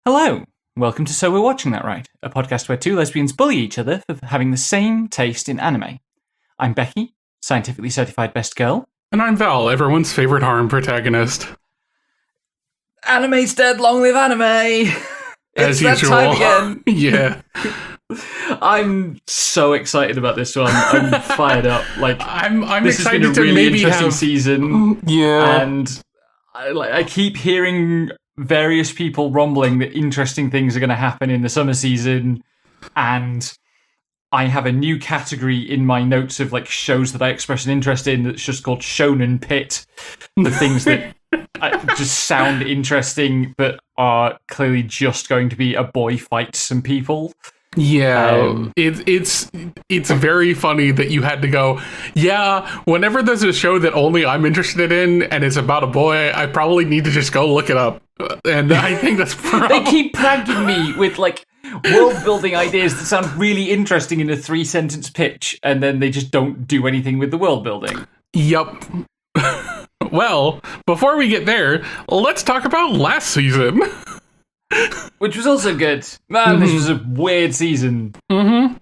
Hello, welcome to So We're Watching That Right, a podcast where two lesbians bully each other for having the same taste in anime. I'm Becky, scientifically certified best girl. And I'm Val, everyone's favorite harem protagonist. Anime's dead, long live anime! As It's usual. that time again! Yeah. I'm so excited about this one. I'm fired up. I'm this excited has been a to really maybe interesting have... season. Yeah. And I keep hearing various people rumbling that interesting things are going to happen in the summer season, and I have a new category in my notes of shows that I express an interest in that's just called Shonen Pit. The things that just sound interesting but are clearly just going to be a boy fights some people. Yeah, it's very funny that you had to go, yeah, whenever there's a show that only I'm interested in and it's about a boy, I probably need to just go look it up. And I think that's They keep pranking me with world building ideas that sound really interesting in a 3-sentence pitch, and then they just don't do anything with the world building. Yup. Well, before we get there, let's talk about last season. Which was also good. Man, This was a weird season. So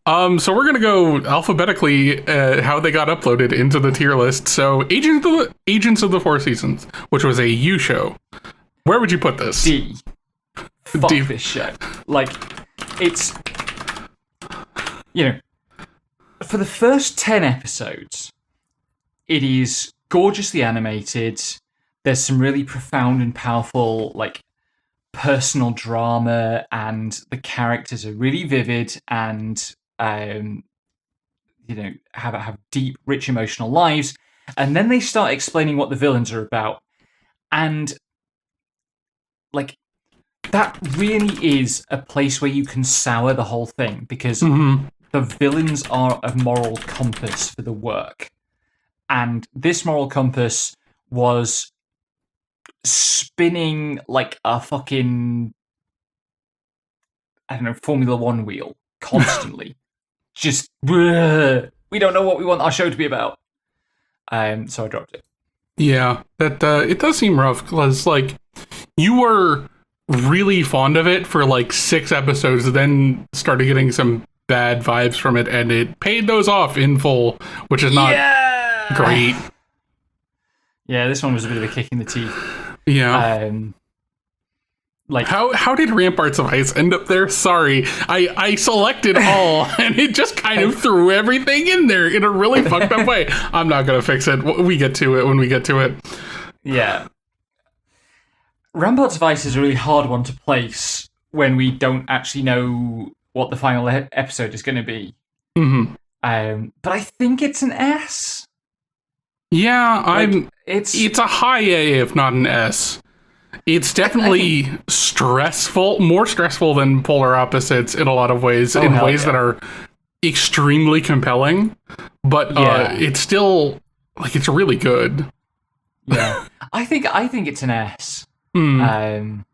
we're gonna go alphabetically how they got uploaded into the tier list. So Agents of the Four Seasons, which was a U show. Where would you put this? D. Fuck D. this show. It's... for the first 10 episodes, it is gorgeously animated. There's some really profound and powerful, personal drama, and the characters are really vivid and have deep, rich emotional lives. And then they start explaining what the villains are about, and that really is a place where you can sour the whole thing, because the villains are a moral compass for the work, and this moral compass was spinning like a fucking, Formula One wheel constantly. Just, we don't know what we want our show to be about. So I dropped it. Yeah, that it does seem rough because you were really fond of it for 6 episodes, then started getting some bad vibes from it, and it paid those off in full, which is not great. Yeah, this one was a bit of a kick in the teeth. Yeah. How did Ramparts of Ice end up there? Sorry, I selected all, and it just kind of threw everything in there in a really fucked up way. I'm not gonna fix it. We get to it when we get to it. Yeah. Ramparts of Ice is a really hard one to place when we don't actually know what the final episode is going to be. But I think it's an S. Yeah, it's a high A, if not an S. It's definitely stressful, more stressful than Polar Opposites in a lot of ways, that are extremely compelling. But it's still it's really good. Yeah, I think it's an S. I'm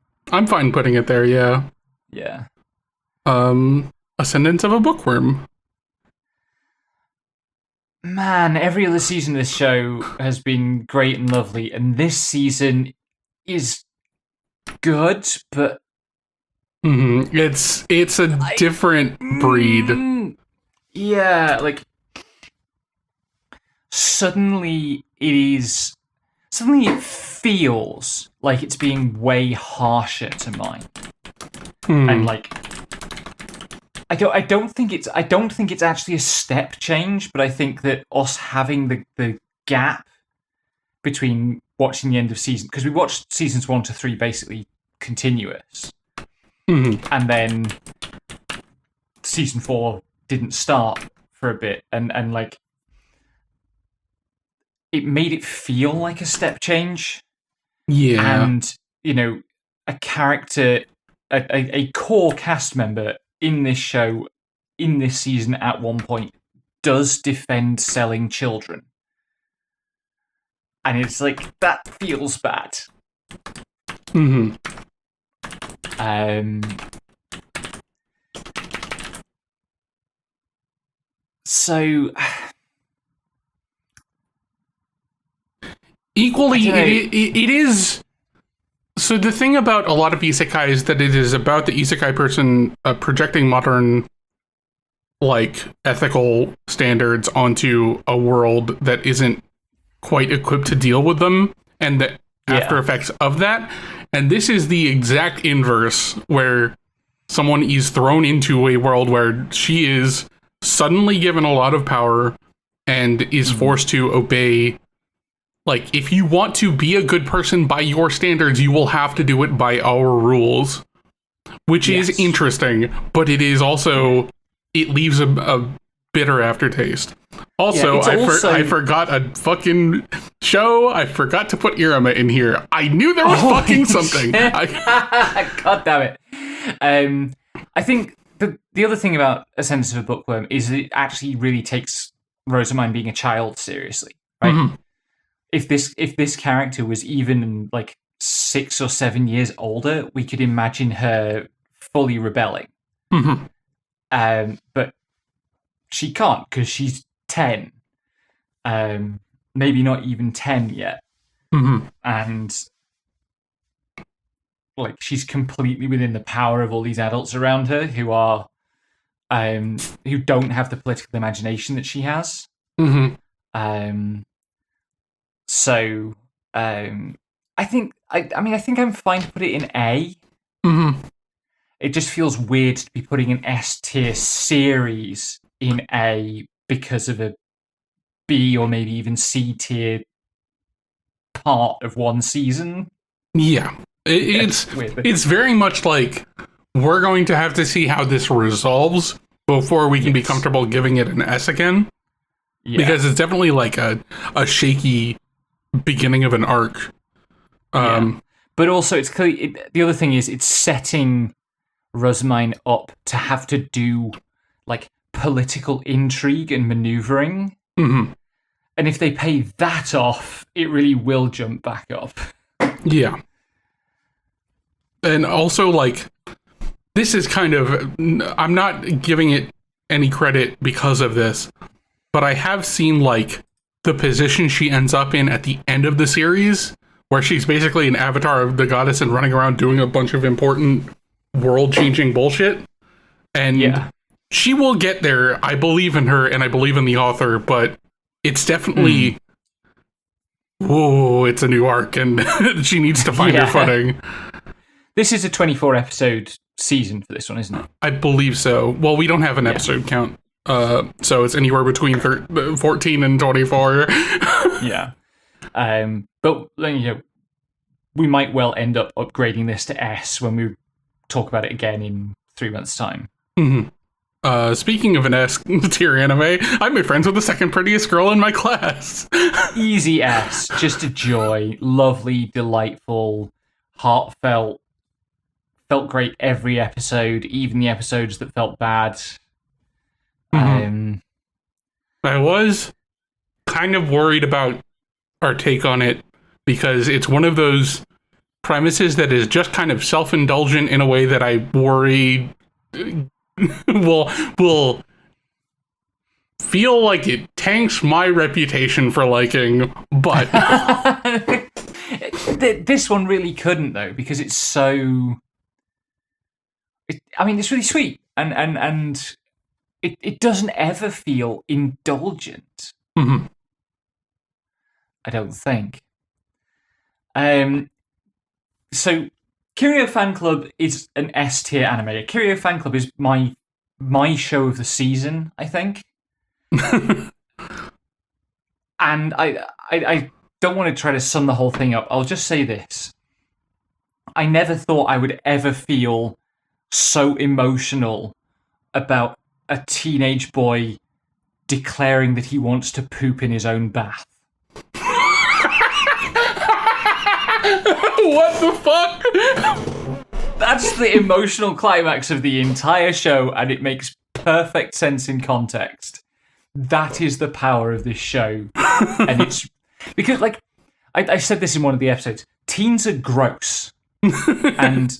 fine putting it there. Yeah. Yeah. Ascendance of a Bookworm. Man, every other season of this show has been great and lovely, and this season is good, but it's a different breed. Yeah, suddenly it feels like it's being way harsher to mine. And I don't think it's actually a step change, but I think that us having the gap between watching the end of season, because we watched seasons 1 to 3 basically continuous, and then season 4 didn't start for a bit, and it made it feel like a step change. Yeah. And a character, a core cast member in this show, in this season, at one point, does defend selling children. And it's that feels bad. So... Equally, it is So the thing about a lot of isekai is that it is about the isekai person projecting modern, like, ethical standards onto a world that isn't quite equipped to deal with them, and the after effects of that. And this is the exact inverse, where someone is thrown into a world where she is suddenly given a lot of power and is forced to obey. Like, if you want to be a good person by your standards, you will have to do it by our rules, which is interesting, but it is also, it leaves a bitter aftertaste. Also, I forgot a fucking show. I forgot to put Irama in here. I knew there was fucking something. God damn it. I think the other thing about A Sense of a Bookworm is it actually really takes Rosamund being a child seriously, right? Mm-hmm. If this character was even like 6 or 7 years older, we could imagine her fully rebelling. Mm-hmm. But she can't because she's 10. Maybe not even 10 yet. Mm-hmm. And like she's completely within the power of all these adults around her who are who don't have the political imagination that she has. Mm-hmm. So I think I'm fine to put it in A. Mm-hmm. It just feels weird to be putting an S tier series in A because of a B or maybe even C tier part of one season. Yeah. It's very much like we're going to have to see how this resolves before we can be comfortable giving it an S again. Yeah. Because it's definitely like a shaky beginning of an arc. But also it's clearly the other thing is it's setting Rosamund up to have to do like political intrigue and maneuvering. Mm-hmm. And if they pay that off, it really will jump back up. Yeah. And also, like, this is kind of... I'm not giving it any credit because of this, but I have seen, like, the position she ends up in at the end of the series, where she's basically an avatar of the goddess and running around doing a bunch of important world-changing bullshit. And she will get there. I believe in her, and I believe in the author, but it's definitely... Whoa, it's a new arc, and she needs to find her footing. This is a 24-episode season for this one, isn't it? I believe so. Well, we don't have an episode count, so it's anywhere between 14 and 24. Yeah. But, you know, we might well end up upgrading this to S when we talk about it again in 3 months' time. Mm-hmm. Speaking of an S tier anime, I made friends with the second prettiest girl in my class. Easy S, just a joy. Lovely, delightful, heartfelt. Felt great every episode, even the episodes that felt bad. Mm-hmm. I was kind of worried about our take on it because it's one of those premises that is just kind of self-indulgent in a way that I worry will feel like it tanks my reputation for liking, but this one really couldn't though because it's so. It's really sweet, and it doesn't ever feel indulgent. Mm-hmm. I don't think. So, Kirio Fan Club is an S tier anime. Kirio Fan Club is my show of the season, I think. And I don't want to try to sum the whole thing up. I'll just say this: I never thought I would ever feel so emotional about a teenage boy declaring that he wants to poop in his own bath. What the fuck? That's the emotional climax of the entire show, and it makes perfect sense in context. That is the power of this show. And it's... Because, like, I said this in one of the episodes, teens are gross. And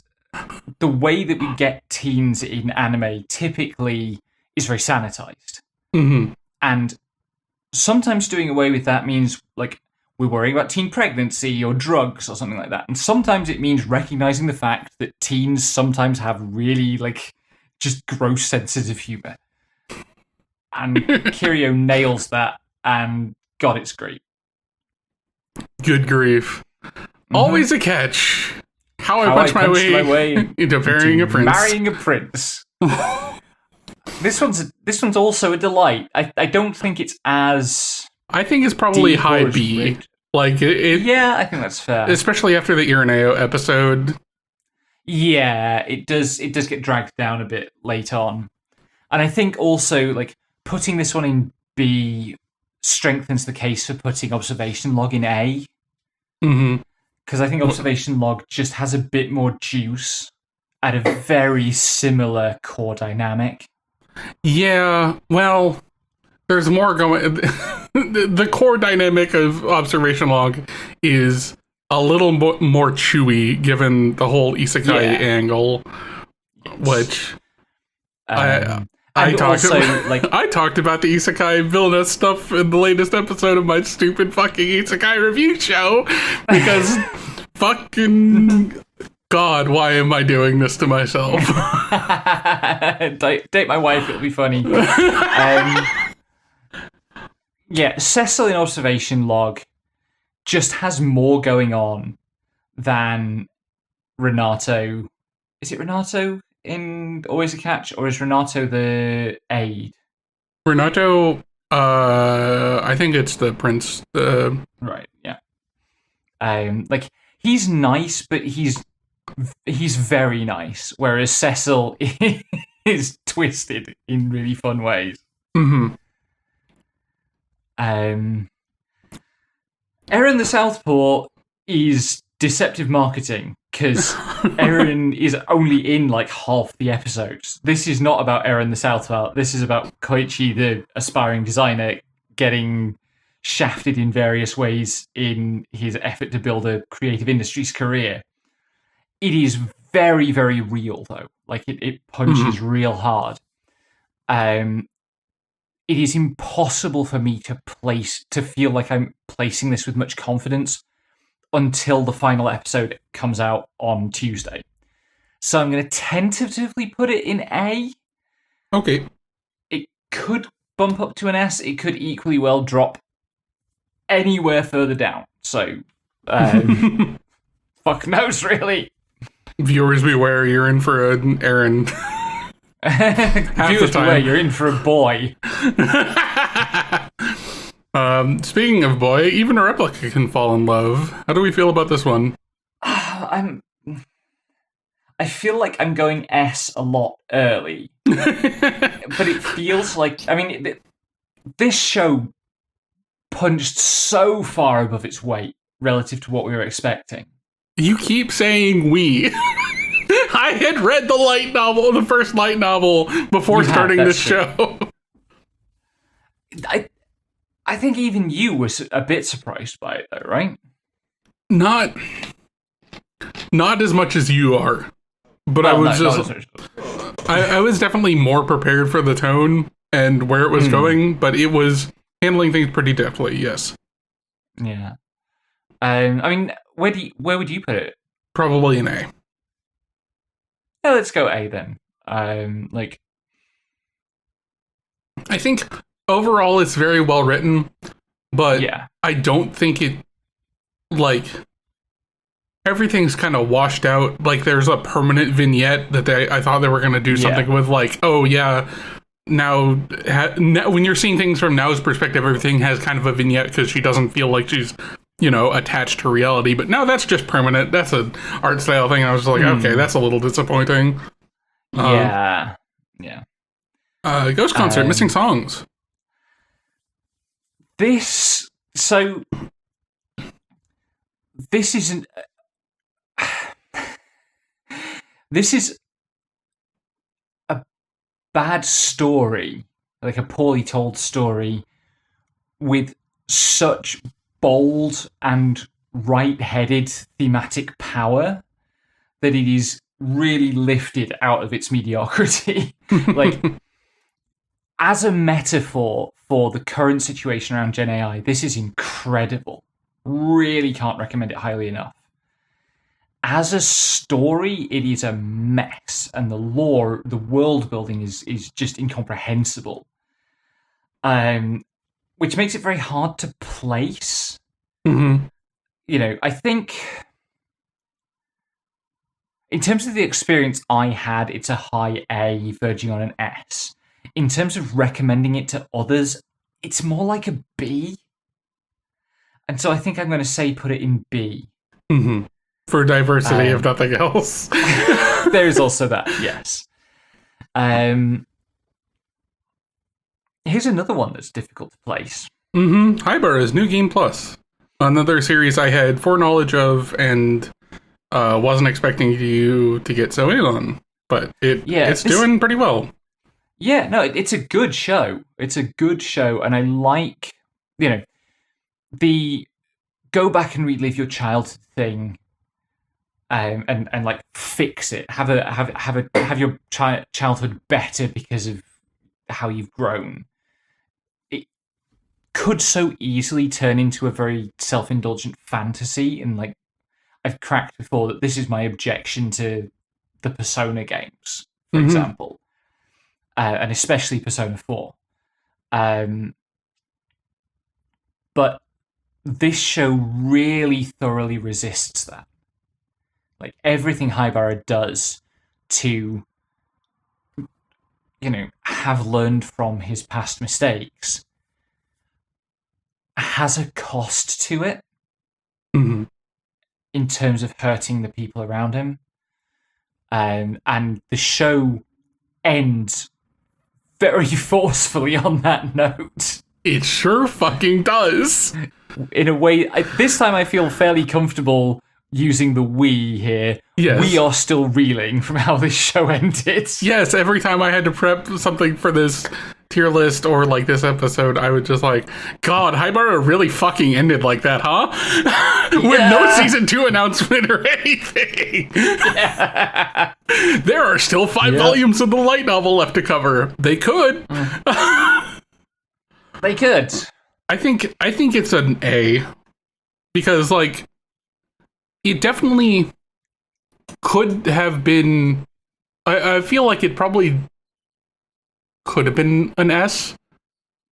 the way that we get teens in anime typically is very sanitized. Mm-hmm. And sometimes doing away with that means, like, we're worrying about teen pregnancy or drugs or something like that. And sometimes it means recognizing the fact that teens sometimes have really, like, just gross senses of humor. And Kirio nails that, and God, it's great. Good grief. Always a catch. How I punched my way into marrying a prince. Marrying a prince. This one's also a delight. I don't think it's as... I think it's probably high B. Like yeah, I think that's fair. Especially after the Ireneo episode. Yeah, it does get dragged down a bit late on. And I think also, like, putting this one in B strengthens the case for putting Observation Log in A. Because I think Observation Log just has a bit more juice at a very similar core dynamic. Yeah, well, there's more going... The core dynamic of Observation Log is a little more chewy, given the whole isekai angle, which I talked about the isekai villainous stuff in the latest episode of my stupid fucking isekai review show, because fucking God, why am I doing this to myself? Date my wife, it'll be funny. Yeah, Cecil in Observation Log just has more going on than Renato. Is it Renato in Always a Catch, or is Renato the aide? Renato, I think it's the prince. Right, yeah. Like, he's nice, but he's very nice, whereas Cecil is twisted in really fun ways. Eren the Southpaw is deceptive marketing, because Eren is only in like half the episodes. This is not about Eren the Southpaw. This is about Koichi, the aspiring designer, getting shafted in various ways in his effort to build a creative industries career. It is very, very real, though. Like, it punches real hard. It is impossible for me to feel like I'm placing this with much confidence until the final episode comes out on Tuesday. So I'm going to tentatively put it in A. Okay. It could bump up to an S. It could equally well drop anywhere further down. So, fuck knows, really. Viewers beware, you're in for an Eren. Viewers beware, you're in for a boy. Speaking of boy, even a replica can fall in love. How do we feel about this one? I feel like I'm going S a lot early. But it feels like... I mean, this show punched so far above its weight relative to what we were expecting. You keep saying we. I had read the first light novel, before starting this show. I think even you were a bit surprised by it, though, right? Not as much as you are, but I was definitely more prepared for the tone and where it was going, but it was handling things pretty deftly. Yes. Yeah. I mean, where would you put it? Probably an A. Yeah, let's go A then. I think overall it's very well written, but yeah. I don't think it, like, everything's kind of washed out. Like, there's a permanent vignette that I thought they were going to do something with, like, oh yeah, now when you're seeing things from Now's perspective, everything has kind of a vignette because she doesn't feel like she's, attached to reality. But now that's just permanent. That's an art style thing. I was like, okay, that's a little disappointing. Yeah. Ghost Concert, missing songs. This isn't. This is a bad story, like a poorly told story, with such bold and right-headed thematic power that it is really lifted out of its mediocrity. Like, as a metaphor for the current situation around Gen AI, this is incredible. Really can't recommend it highly enough. As a story, it is a mess, and the lore, the world building is just incomprehensible. Which makes it very hard to place. Mm-hmm. You know, I think in terms of the experience I had, it's a high A verging on an S. In terms of recommending it to others, it's more like a B. And so I think I'm going to say put it in B. Mm-hmm. For diversity, if nothing else. There is also that, yes. Here's another one that's difficult to place. Mm-hmm. Highboro's New Game Plus. Another series I had foreknowledge of and wasn't expecting you to get so in on. But it's doing pretty well. Yeah, no, it's a good show. It's a good show, and I like, the go back and relive your childhood thing. And like fix it. Have your childhood better because of how you've grown. It could so easily turn into a very self-indulgent fantasy, and like I've cracked before that this is my objection to the Persona games, for example, and especially Persona 4. But this show really thoroughly resists that. Like everything Haibara does to, have learned from his past mistakes has a cost to it in terms of hurting the people around him. And the show ends very forcefully on that note. It sure fucking does. In a way, this time I feel fairly comfortable using the we here. Yes. We are still reeling from how this show ended. Yes, every time I had to prep something for this tier list or like this episode, I would just like, God, Haibara really fucking ended like that, huh? With no season 2 announcement or anything. Yeah. There are still 5 volumes of the light novel left to cover. They could. They could. I think it's an A, because like it definitely could have been. I feel like it probably could have been an S,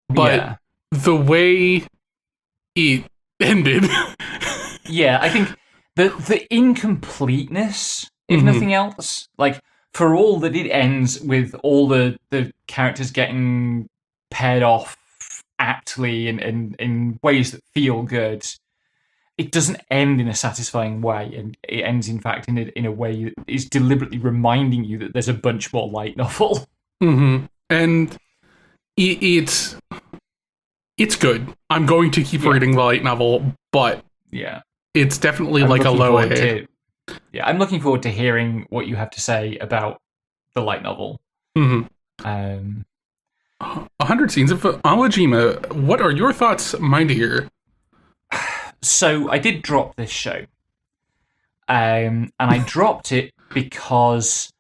but the way it ended. I think the incompleteness, if nothing else, like for all that it ends with all the characters getting paired off aptly and in ways that feel good, it doesn't end in a satisfying way, and it ends, in fact, in a way that is deliberately reminding you that there's a bunch more light novel. And it's good. I'm going to keep reading the light novel, but it's definitely like a low A. I'm looking forward to hearing what you have to say about the light novel. 100 Scenes of Awajima. What are your thoughts, my dear? So I did drop this show, and I dropped it because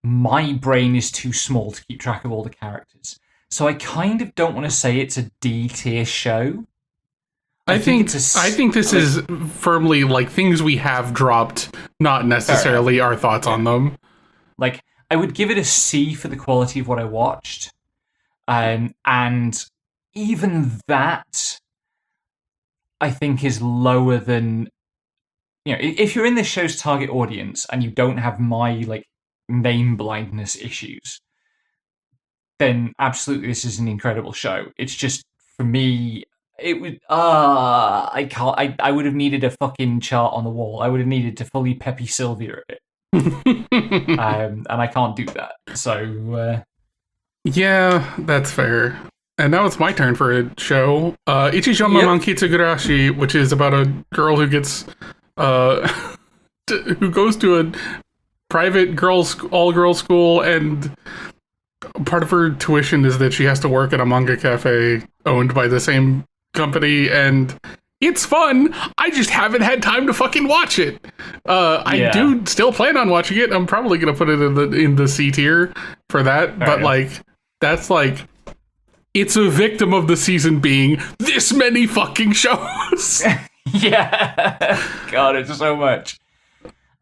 my brain is too small to keep track of all the characters. So I kind of don't want to say it's a D tier show. I think this is firmly like things we have dropped, not necessarily our thoughts on them. Like I would give it a C for the quality of what I watched, and even that, I think, is lower than, if you're in this show's target audience and you don't have my like name blindness issues, then absolutely this is an incredible show. It's just, for me, it would I would have needed a fucking chart on the wall. I would have needed to fully Peppy Sylvia it. And I can't do that. So yeah, that's fair. And now it's my turn for a show. Ichijama Mankitsugurashi, which is about a girl who gets who goes to a private all-girls school, and part of her tuition is that she has to work at a manga cafe owned by the same company, and it's fun. I just haven't had time to fucking watch it. I do still plan on watching it. I'm probably gonna put it in the C tier for that. But like, that's like, it's a victim of the season being this many fucking shows. Yeah. God, it's so much.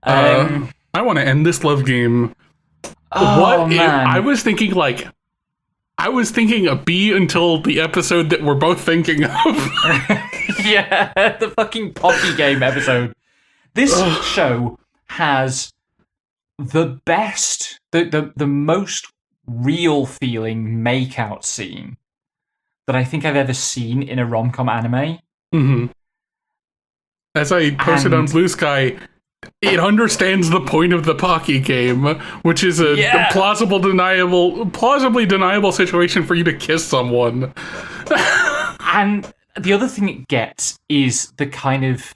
I want to end this love game. Oh, man. I was thinking a B until the episode that we're both thinking of. Yeah, the fucking Poppy Game episode. This show has the best, the most real feeling makeout scene that I think I've ever seen in a rom-com anime. Mm-hmm. As I posted on Blue Sky, it understands the point of the Pocky game, which is a plausibly deniable situation for you to kiss someone. And the other thing it gets is the kind of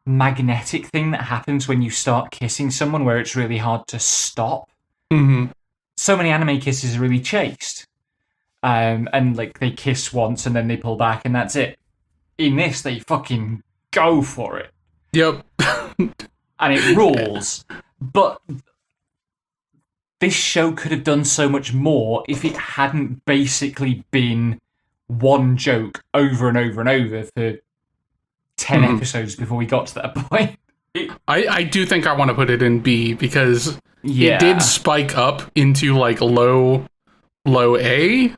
magnetic thing that happens when you start kissing someone, where it's really hard to stop. Mm-hmm. So many anime kisses are really chaste, and like they kiss once and then they pull back and that's it. In this, they fucking go for it. Yep. And it rules. But this show could have done so much more if it hadn't basically been one joke over and over and over for 10 episodes before we got to that point. I do think I want to put it in B because it did spike up into like low A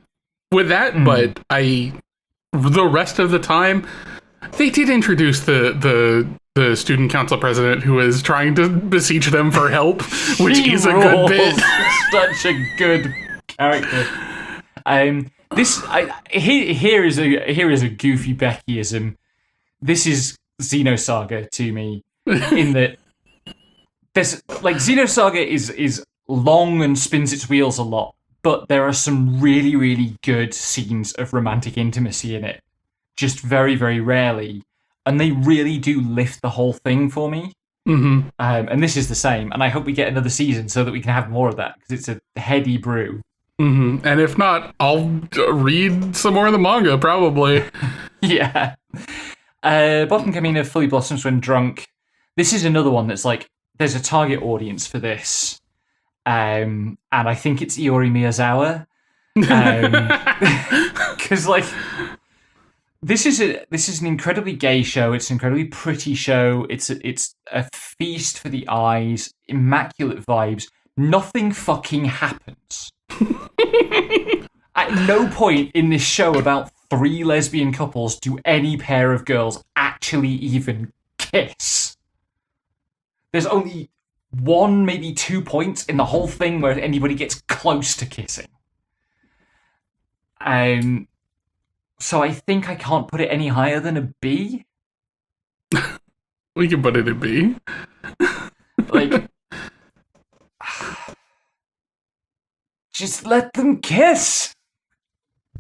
with that, but the rest of the time they did introduce the student council president who is trying to beseech them for help, which is a good bit. Such a good character. Here is a goofy Beckyism. This is Xenosaga to me, in that there's like Xenosaga is long and spins its wheels a lot, but there are some really, really good scenes of romantic intimacy in it, just very, very rarely. And they really do lift the whole thing for me. Mm-hmm. And this is the same. And I hope we get another season so that we can have more of that, because it's a heady brew. Mm-hmm. And if not, I'll read some more of the manga, probably. Yeah. Bottom Kamina fully blossoms when drunk. This is another one that's like, there's a target audience for this. And I think it's Iori Miyazawa. Because, like... This is an incredibly gay show. It's an incredibly pretty show. It's a feast for the eyes. Immaculate vibes. Nothing fucking happens. At no point in this show about 3 lesbian couples do any pair of girls actually even kiss. There's only 1, maybe 2 points in the whole thing where anybody gets close to kissing. So I think I can't put it any higher than a B. We can put it in B. Like, just let them kiss.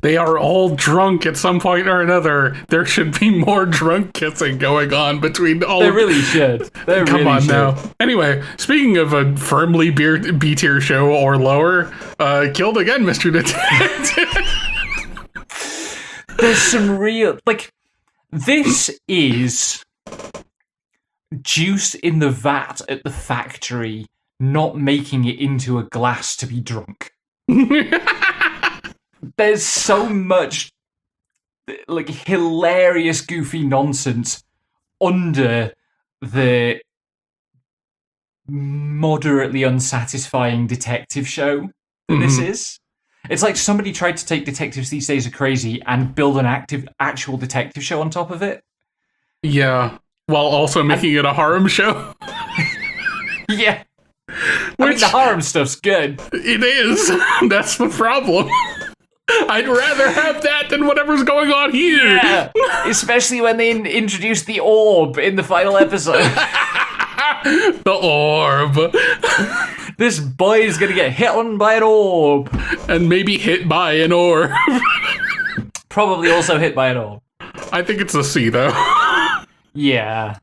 They are all drunk at some point or another. There should be more drunk kissing going on between all. They really should. Come on now. Anyway, speaking of a firmly B tier show or lower, killed again, Mr. Detective. There's some real... Like, this is juice in the vat at the factory, not making it into a glass to be drunk. There's so much, like, hilarious, goofy nonsense under the moderately unsatisfying detective show that this is. It's like somebody tried to take Detectives These Days Are Crazy and build an actual detective show on top of it. Yeah, while also making it a harem show. Yeah. I mean, the harem stuff's good. It is. That's the problem. I'd rather have that than whatever's going on here. Yeah. Especially when they introduce the orb in the final episode. The orb. This boy is gonna get hit on by an orb. And maybe hit by an orb. Probably also hit by an orb. I think it's a C, though. Yeah.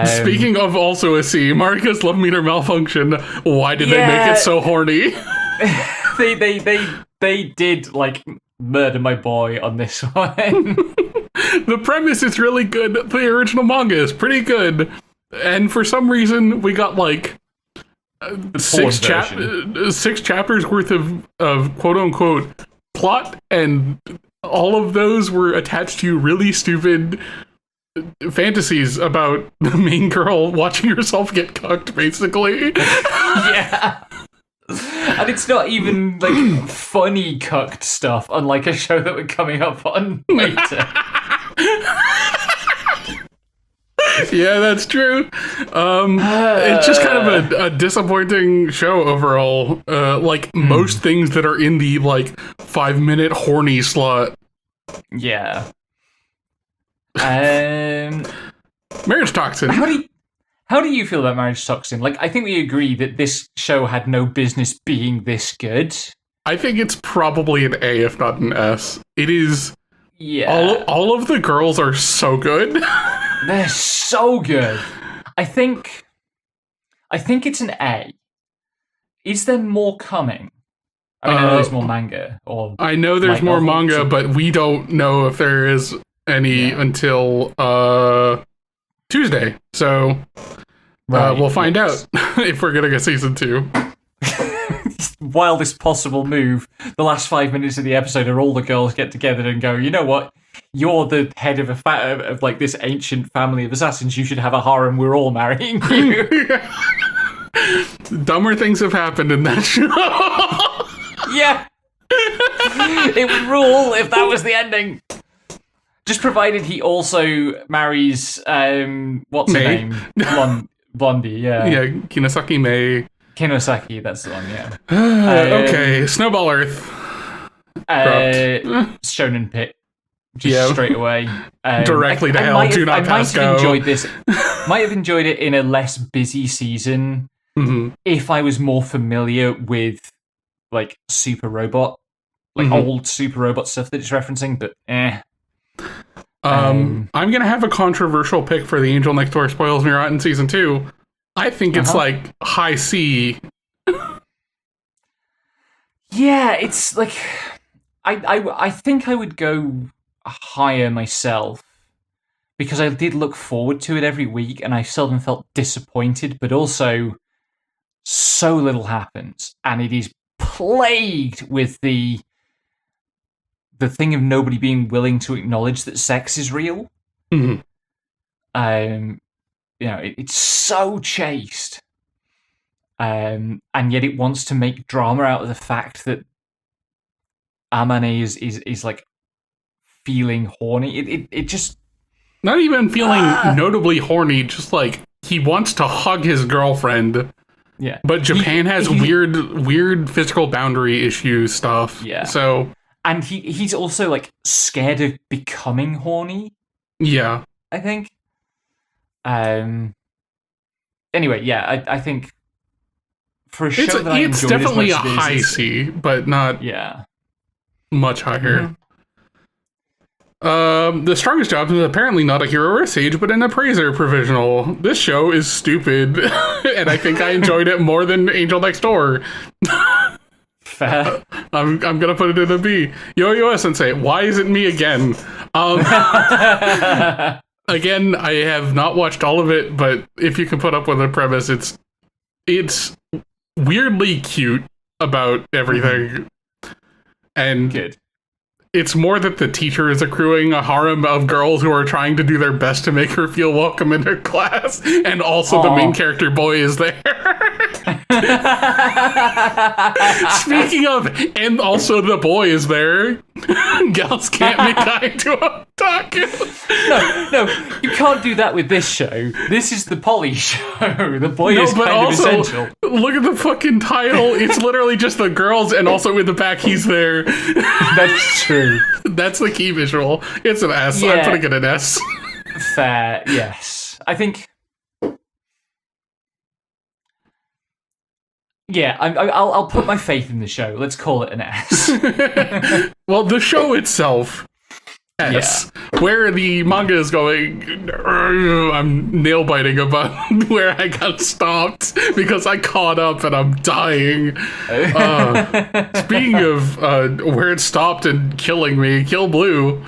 Speaking of also a C, Marika's love meter malfunction. Why did they make it so horny? They did, like, murder my boy on this one. The premise is really good. The original manga is pretty good. And for some reason, we got, like, 6 chapters worth of quote-unquote plot, and all of those were attached to really stupid fantasies about the main girl watching herself get cucked, basically. Yeah. And it's not even, like, funny cucked stuff, unlike a show that we're coming up on later. Yeah, that's true. It's just kind of a disappointing show overall. Most things that are in the, 5-minute horny slot. Yeah. Marriage Toxin. How do you feel about Marriage Toxin? Like, I think we agree that this show had no business being this good. I think it's probably an A, if not an S. It is... Yeah. All of the girls are so good. They're so good. I think it's an A. Is there more coming? I mean, I know there's more manga. I know there's more manga, but we don't know if there is any until Tuesday. So we'll find out if we're gonna get season 2. Wildest possible move. The last 5 minutes of the episode are all the girls get together and go, you know what? You're the head of of like this ancient family of assassins. You should have a harem. We're all marrying you. Dumber things have happened in that show. Yeah. It would rule if that was the ending. Just provided he also marries, what's her name? Blondie, yeah. Yeah, Kinosaki Mei. Kinosaki, that's the one, yeah. Okay, Snowball Earth. Shonen Pit. Just straight away. Directly to hell, do not pass go. I might have enjoyed this. Might have enjoyed it in a less busy season if I was more familiar with, like, Super Robot. Like, old Super Robot stuff that it's referencing, but I'm going to have a controversial pick for the Angel Next Door Spoils Me Rotten Season 2. I think it's, like, high C. Yeah, it's, like... I think I would go higher myself, because I did look forward to it every week, and I seldom felt disappointed, but also so little happens, and it is plagued with the thing of nobody being willing to acknowledge that sex is real. Mm-hmm. It's so chaste, and yet it wants to make drama out of the fact that Amane is like feeling horny. It just not even feeling notably horny, just like he wants to hug his girlfriend. Yeah, but Japan has weird physical boundary issue stuff. Yeah, so and he's also like scared of becoming horny. Yeah, I think. Anyway, yeah, I think for a show that I enjoyed, it's definitely a high C, but not much higher. The Strongest Job is apparently not a hero or a sage, but an appraiser provisional. This show is stupid, and I think I enjoyed it more than Angel Next Door. Fair. I'm gonna put it in a B. Yo-Yo Sensei, why is it me again? Again, I have not watched all of it, but if you can put up with the premise, it's weirdly cute about everything. And good. It's more that the teacher is accruing a harem of girls who are trying to do their best to make her feel welcome in her class, and also the main character boy is there. Speaking of, and also the boy is there. Gals can't make eye into a otaku. No, you can't do that with this show. This is the Polly show. The boy is kind of essential. Look at the fucking title. It's literally just the girls, and also in the back he's there. That's true. That's the key visual. It's an S. Yeah. I'm putting it an S. Fair, yes. I think... Yeah, I'll put my faith in the show. Let's call it an S. Well, the show itself, S. Yeah. Where the manga is going, I'm nail biting about where I got stopped because I caught up and I'm dying. Speaking of where it stopped and killing me, Kill Blue.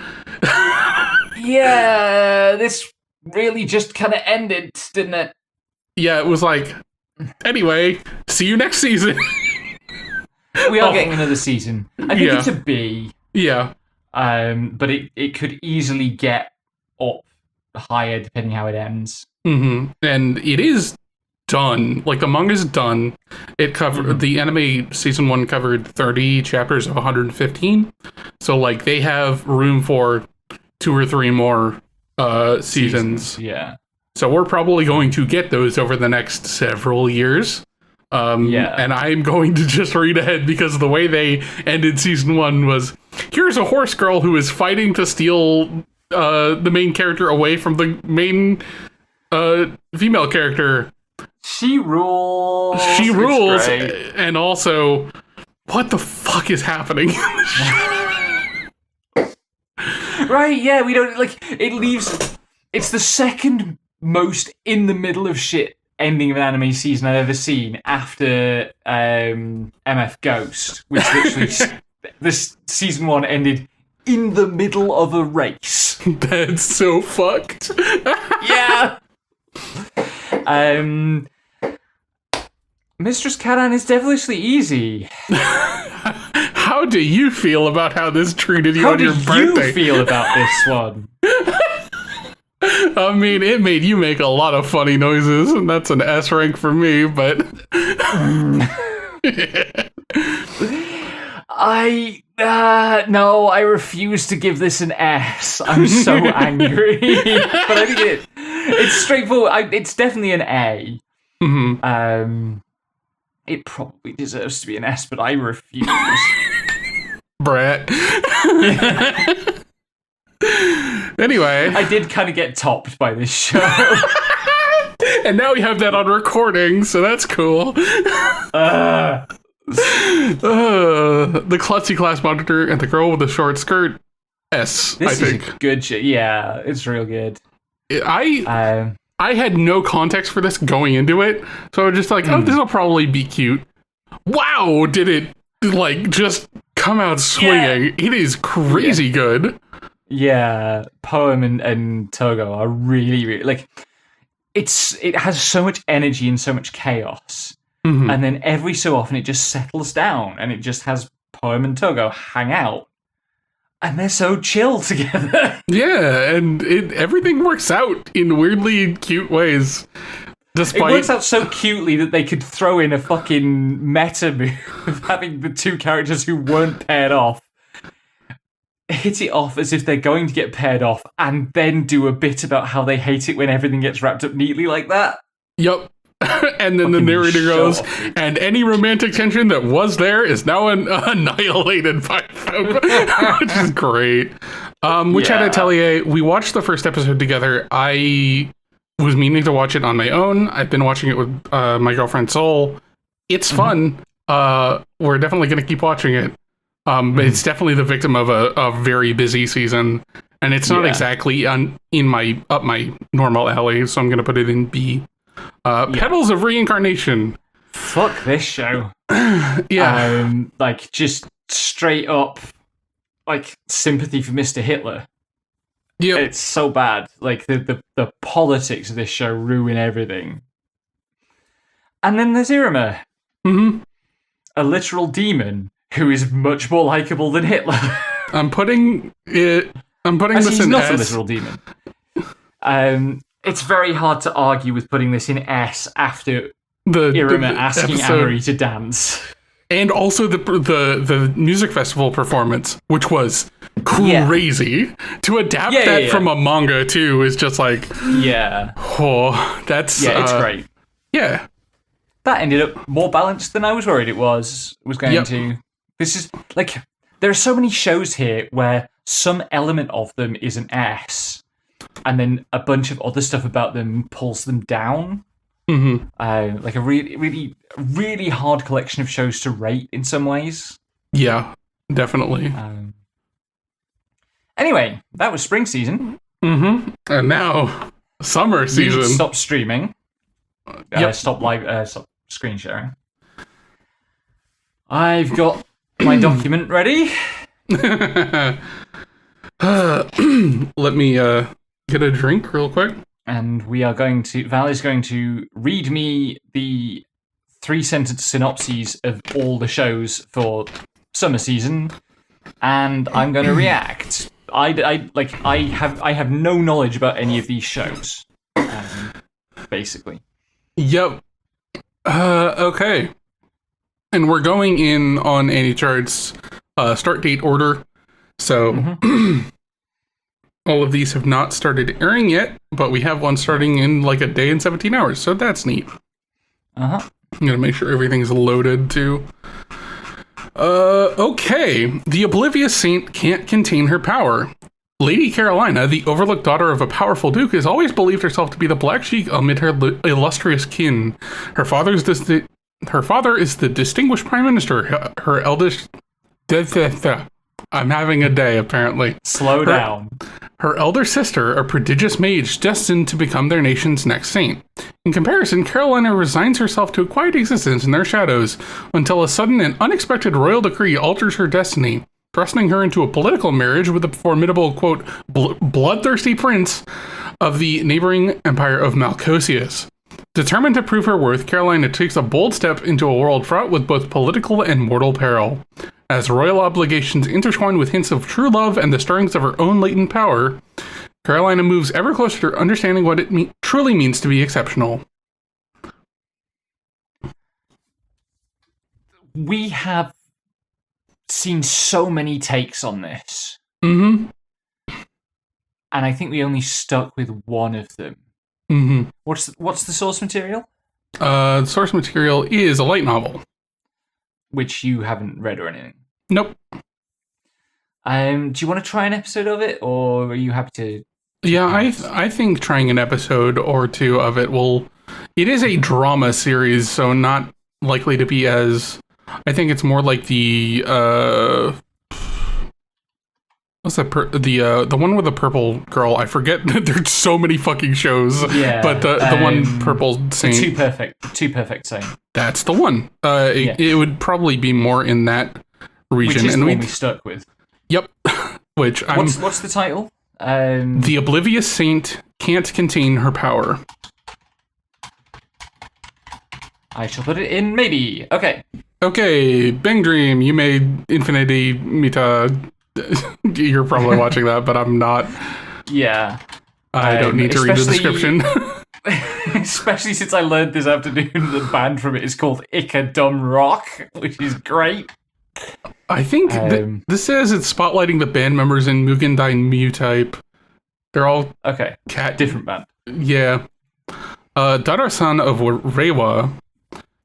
Yeah, this really just kind of ended, didn't it? Yeah, it was like... Anyway, see you next season. We are getting another season. I think it's a B. Yeah. But it could easily get up higher depending how it ends. Mm-hmm. And it is done. Like, the manga's done. It covered the anime season 1 covered 30 chapters of 115. So, like, they have room for 2 or 3 more seasons. Yeah. So we're probably going to get those over the next several years. And I'm going to just read ahead because the way they ended season 1 was, here's a horse girl who is fighting to steal the main character away from the main female character. She rules. She rules. And also, what the fuck is happening? Right, yeah, we don't, like, it leaves, it's the second most in the middle of shit ending of an anime season I've ever seen after MF Ghost, which literally, this season 1 ended in the middle of a race. That's so fucked. Yeah. Mistress Karan is devilishly easy. How do you feel about how this treated you on your birthday? How do you feel about this one? I mean, it made you make a lot of funny noises, and that's an S rank for me, but... No, I refuse to give this an S. I'm so angry. But I think it's straightforward. It's definitely an A. Mm-hmm. It probably deserves to be an S, but I refuse. Brett. Anyway. I did kind of get topped by this show. And now we have that on recording, so that's cool. The klutzy class monitor and the girl with the short skirt. S, this I think. Is good shit. Yeah, it's real good. I had no context for this going into it, so I was just like, oh, this will probably be cute. Wow, did it, like, just come out swinging. Yeah. It is crazy good. Yeah, Poem and Togo are really, really, like, it has so much energy and so much chaos. Mm-hmm. And then every so often it just settles down and it just has Poem and Togo hang out. And they're so chill together. Yeah, and everything works out in weirdly cute ways. It works out so cutely that they could throw in a fucking meta move of having the two characters who weren't paired off hit it off as if they're going to get paired off and then do a bit about how they hate it when everything gets wrapped up neatly like that. Yep. And then the narrator goes, and any romantic tension that was there is now annihilated by them, which is great. Chat Atelier, we watched the first episode together. I was meaning to watch it on my own. I've been watching it with my girlfriend Soul. It's fun. We're definitely going to keep watching it. But it's definitely the victim of a very busy season, and it's not exactly up my normal alley, so I'm going to put it in B. Petals of Reincarnation. Fuck this show. Yeah. Like, just straight up, like, sympathy for Mr. Hitler. Yeah. It's so bad. Like, the politics of this show ruin everything. And then there's Iruma. Mm-hmm. A literal demon who is much more likable than Hitler. I'm putting this he's in not S. a literal demon. It's very hard to argue with putting this in S after Iruma asking Amory to dance. And also the music festival performance, which was crazy. Yeah. To adapt from a manga, too, is just like... Yeah. Oh, that's... Yeah, it's great. Yeah. That ended up more balanced than I was worried it was going to. This is, like... There are so many shows here where some element of them is an S, and then a bunch of other stuff about them pulls them down. Mm-hmm. Like a really, really, really hard collection of shows to rate in some ways. Yeah, definitely. Anyway, that was spring season. Mm-hmm. And now, summer season. Stop streaming. Stop screen sharing. I've got my document ready. Let me get a drink real quick. And Val is going to read me the 3-sentence synopses of all the shows for summer season, and I'm going to react. I have no knowledge about any of these shows, basically. Yep. Okay. And we're going in on AnyChart's start date order. So all of these have not started airing yet, but we have one starting in like a day and 17 hours. So that's neat. I'm going to make sure everything's loaded too. Okay. The Oblivious Saint can't contain her power. Lady Carolina, the overlooked daughter of a powerful duke, has always believed herself to be the black sheep amid her illustrious kin. Her father is the distinguished prime minister. Her eldest... I'm having a day, apparently. Slow down. Her elder sister, a prodigious mage destined to become their nation's next saint. In comparison, Carolina resigns herself to a quiet existence in their shadows until a sudden and unexpected royal decree alters her destiny, thrusting her into a political marriage with the formidable, quote, bloodthirsty prince of the neighboring empire of Malcosius. Determined to prove her worth, Carolina takes a bold step into a world fraught with both political and mortal peril. As royal obligations intertwine with hints of true love and the stirrings of her own latent power, Carolina moves ever closer to understanding what it truly means to be exceptional. We have seen so many takes on this. And I think we only stuck with one of them. What's the source material? The source material is a light novel. Which you haven't read or anything? Nope. Do you want to try an episode of it, or are you happy to... Yeah, I think trying an episode or two of it will... It is a drama series, so not likely to be as... I think it's more like the... What's that? The one with the purple girl. I forget. There's so many fucking shows. Yeah. But the one purple saint. Too perfect saint. That's the one. It would probably be more in that region. Which is the one we stuck with. Yep. What's the title? The Oblivious Saint can't contain her power. I shall put it in maybe. Okay, Bang Dream, you made Infinity Mita. You're probably watching that, but I'm not. Yeah. I don't need to read the description. Especially since I learned this afternoon the band from it is called Ica Dumb Rock, which is great. I think this says it's spotlighting the band members in Mugen Dai Mu-Type. They're all... Okay, different band. Yeah. Dara-san of Reiwa.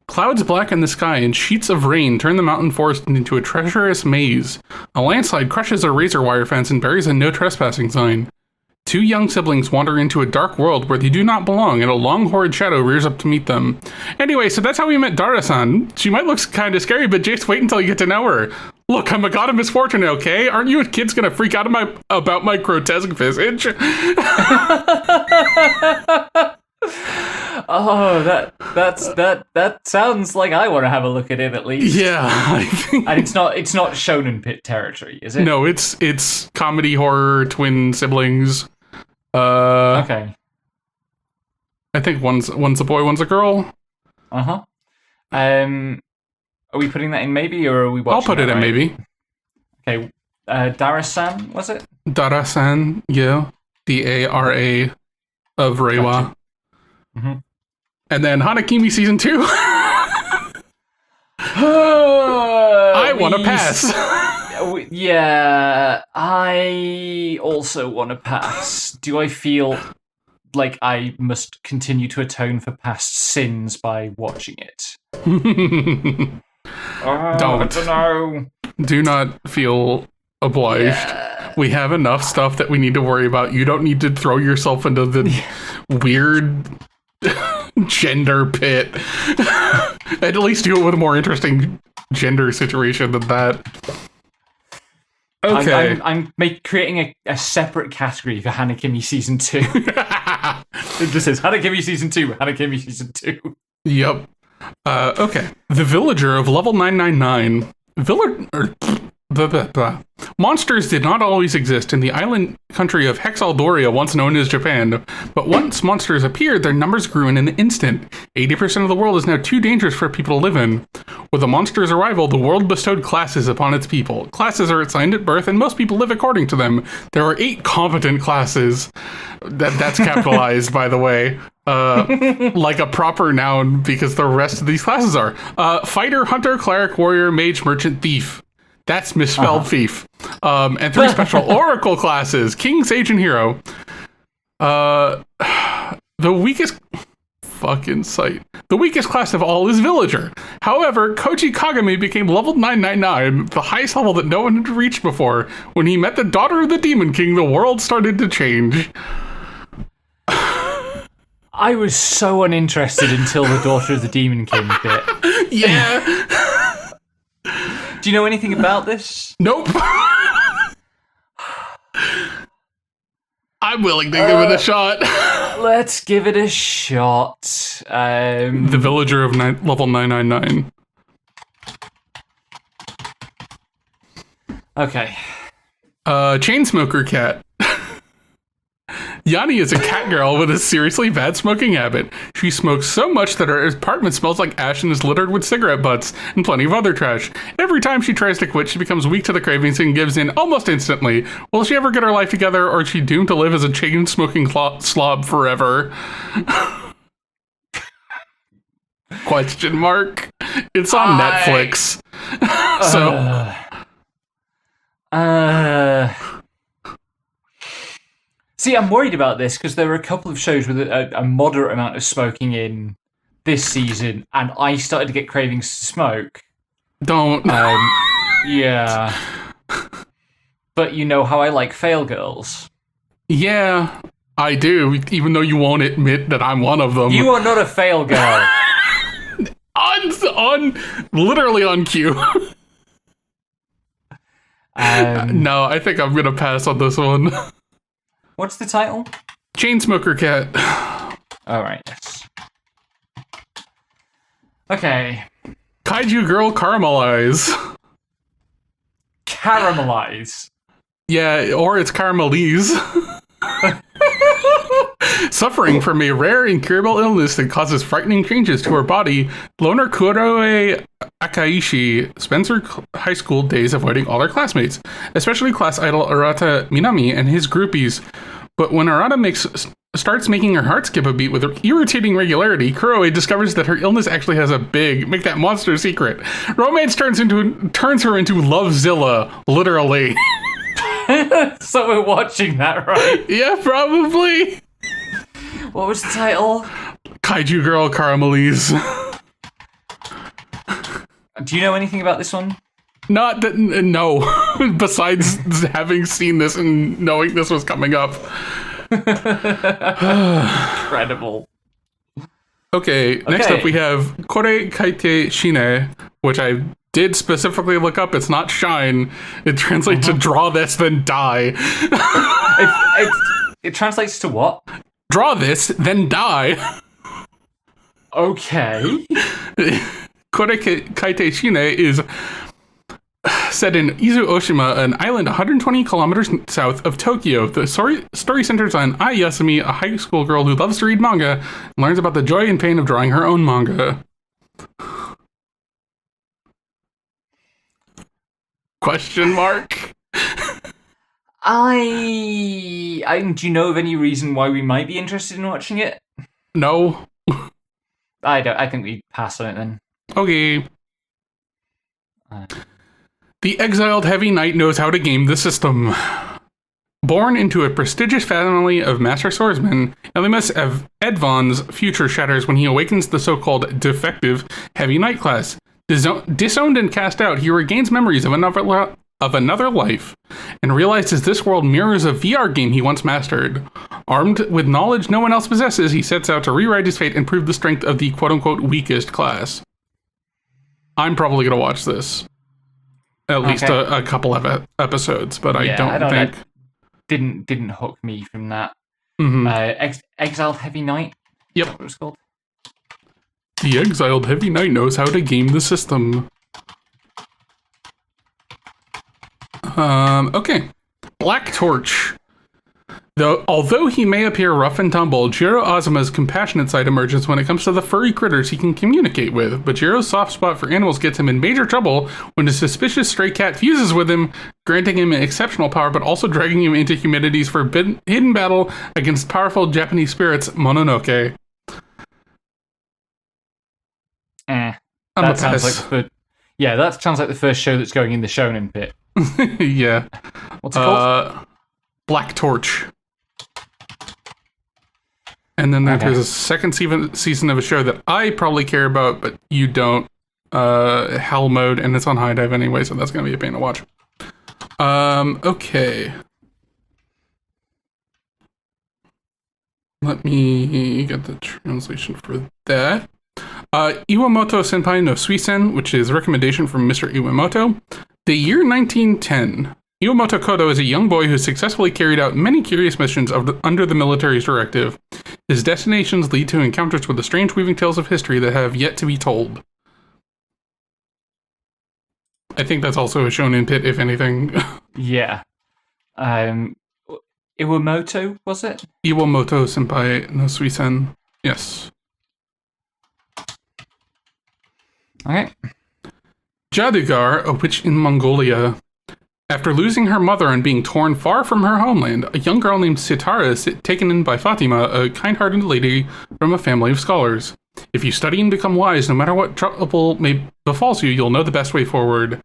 Clouds blacken the sky and sheets of rain turn the mountain forest into a treacherous maze. A landslide crushes a razor wire fence and buries a no trespassing sign. Two young siblings wander into a dark world where they do not belong, and a long horrid shadow rears up to meet them. Anyway, so that's how we met Dara-san. She might look kind of scary, but just wait until you get to know her. Look, I'm a god of misfortune, okay? Aren't you kids gonna freak out about my grotesque visage? Oh, that sounds like I want to have a look at it at least. Yeah, I think... And it's not Shonen Pit territory, is it? No, it's comedy horror twin siblings. Okay. I think one's a boy, one's a girl. Are we putting that in maybe, or are we watching? I'll put it in maybe. Okay. Dara-san, was it? Dara-san, yeah. D-A-R-A of Reiwa. Gotcha. And then Hanakimi Season 2. I want to pass. Yeah, I also want to pass. Do I feel like I must continue to atone for past sins by watching it? Don't. I don't know. Do not feel obliged. Yeah. We have enough stuff that we need to worry about. You don't need to throw yourself into the weird gender pit. At least do it with a more interesting gender situation than that. Okay. I'm creating a separate category for Hanakimi Season 2. It just says Hanakimi Season 2, Hanakimi Season 2. Yep. Okay. The Villager of level 999. Blah, blah, blah. Monsters did not always exist in the island country of Hexaldoria, once known as Japan. But once monsters appeared, their numbers grew in an instant. 80% of the world is now too dangerous for people to live in. With the monster's arrival, the world bestowed classes upon its people. Classes are assigned at birth, and most people live according to them. There are 8 competent classes. That's capitalized, by the way. Like a proper noun, because the rest of these classes are. Fighter, hunter, cleric, warrior, mage, merchant, thief. That's misspelled thief. And 3 special oracle classes, king, sage, and hero. The weakest... Fucking sight. The weakest class of all is villager. However, Koji Kagami became level 999, the highest level that no one had reached before. When he met the daughter of the Demon King, the world started to change. I was so uninterested until the daughter of the Demon King bit. Yeah. Do you know anything about this? Nope. I'm willing to give it a shot. Let's give it a shot. The villager of level 999. Okay. Chainsmoker cat. Yanni is a cat girl with a seriously bad smoking habit. She smokes so much that her apartment smells like ash and is littered with cigarette butts and plenty of other trash. Every time she tries to quit, she becomes weak to the cravings and gives in almost instantly. Will she ever get her life together, or is she doomed to live as a chain-smoking slob forever? Question mark. It's on Netflix. See, I'm worried about this because there were a couple of shows with a moderate amount of smoking in this season, and I started to get cravings to smoke. Don't. Yeah. But you know how I like fail girls. Yeah, I do, even though you won't admit that I'm one of them. You are not a fail girl. Literally on cue. No, I think I'm going to pass on this one. What's the title? Chainsmoker cat. Alright, yes. Okay. Kaiju girl caramelize. Caramelize? Yeah, or it's caramelise. Suffering from a rare incurable illness that causes frightening changes to her body, loner Kuroe Akaishi spends her high school days avoiding all her classmates, especially class idol Arata Minami and his groupies. But when Arata starts making her heart skip a beat with irritating regularity, Kuroe discovers that her illness actually has a make that monster secret. Romance turns her into Lovezilla, literally. So we're watching that, right? Yeah, probably. What was the title? Kaiju girl caramelize. Do you know anything about this one? Not that, no. Besides having seen this and knowing this was coming up. Incredible. Okay, next up we have Kore Kaite Shine, which I did specifically look up. It's not shine. It translates to draw this, then die. It translates to what? Draw this, then die. Okay. Kore Kaite Shine is set in Izu Oshima, an island 120 kilometers south of Tokyo. The story centers on Ai Yasumi, a high school girl who loves to read manga and learns about the joy and pain of drawing her own manga. Question mark? Do you know of any reason why we might be interested in watching it? No. I think we pass on it then. Okay. The exiled Heavy Knight knows how to game the system. Born into a prestigious family of master swordsmen, Elimus Edvon's future shatters when he awakens the so-called defective Heavy Knight class. Disowned and cast out, he regains memories of another life, and realizes this world mirrors a VR game he once mastered. Armed with knowledge no one else possesses, he sets out to rewrite his fate and prove the strength of the quote-unquote weakest class. I'm probably going to watch this. At least a couple of episodes, but I don't think... Didn't hook me from that. Mm-hmm. Exiled Heavy Knight? Yep. What it was called? The exiled Heavy Knight knows how to game the system. Okay. Black Torch. Although he may appear rough and tumble, Jiro Azuma's compassionate side emerges when it comes to the furry critters he can communicate with, but Jiro's soft spot for animals gets him in major trouble when a suspicious stray cat fuses with him, granting him exceptional power but also dragging him into humanity's hidden battle against powerful Japanese spirits, Mononoke. That sounds like that sounds like the first show that's going in the shonen pit. Yeah. What's it called? Black Torch. And then there's a second season of a show that I probably care about, but you don't. Hell Mode, and it's on High Dive anyway, so that's going to be a pain to watch. Okay. Let me get the translation for that. Iwamoto Senpai no Suisen, which is a recommendation from Mr. Iwamoto. The year 1910. Iwamoto Kodo is a young boy who successfully carried out many curious missions under the military's directive. His destinations lead to encounters with the strange weaving tales of history that have yet to be told. I think that's also a shonen pit, if anything. Yeah. Iwamoto, was it? Iwamoto Senpai no Suisen. Yes. Okay. Jadugar, a witch in Mongolia. After losing her mother and being torn far from her homeland, a young girl named Sitara is taken in by Fatima, a kind-hearted lady from a family of scholars. If you study and become wise, no matter what trouble may befalls you, you'll know the best way forward.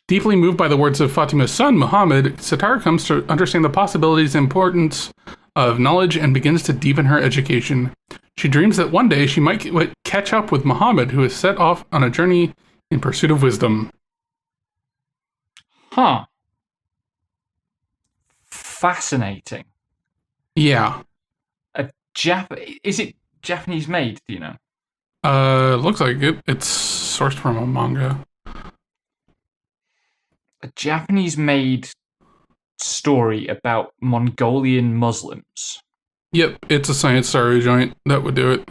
Deeply moved by the words of Fatima's son, Muhammad, Sitara comes to understand the possibilities and importance of knowledge and begins to deepen her education. She dreams that one day she might catch up with Muhammad, who is set off on a journey in pursuit of wisdom. Huh. Fascinating. Yeah. Is it Japanese made, do you know? Looks like it. It's sourced from a manga. A Japanese made story about Mongolian Muslims. Yep, it's a Science Story joint that would do it.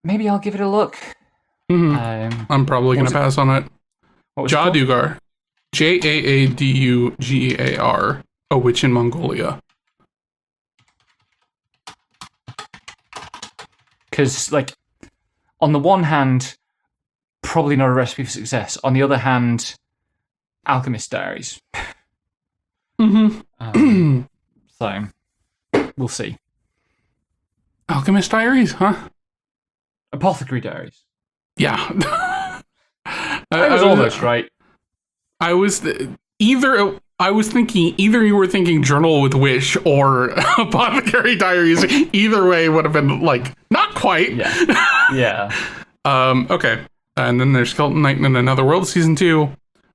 Maybe I'll give it a look. Mm-hmm. I'm probably going to pass on it. Jadugar. Jaadugar. A witch in Mongolia. Because, on the one hand, probably not a recipe for success. On the other hand, Alchemist Diaries. Mm-hmm. So, we'll see. Alchemist Diaries, huh? Apothecary Diaries. Yeah. I was almost right. I was thinking either you were thinking Journal with Wish or Apothecary Diaries. Either way would have been not quite. Yeah. Okay. And then there's Skeleton Knight in Another World Season 2,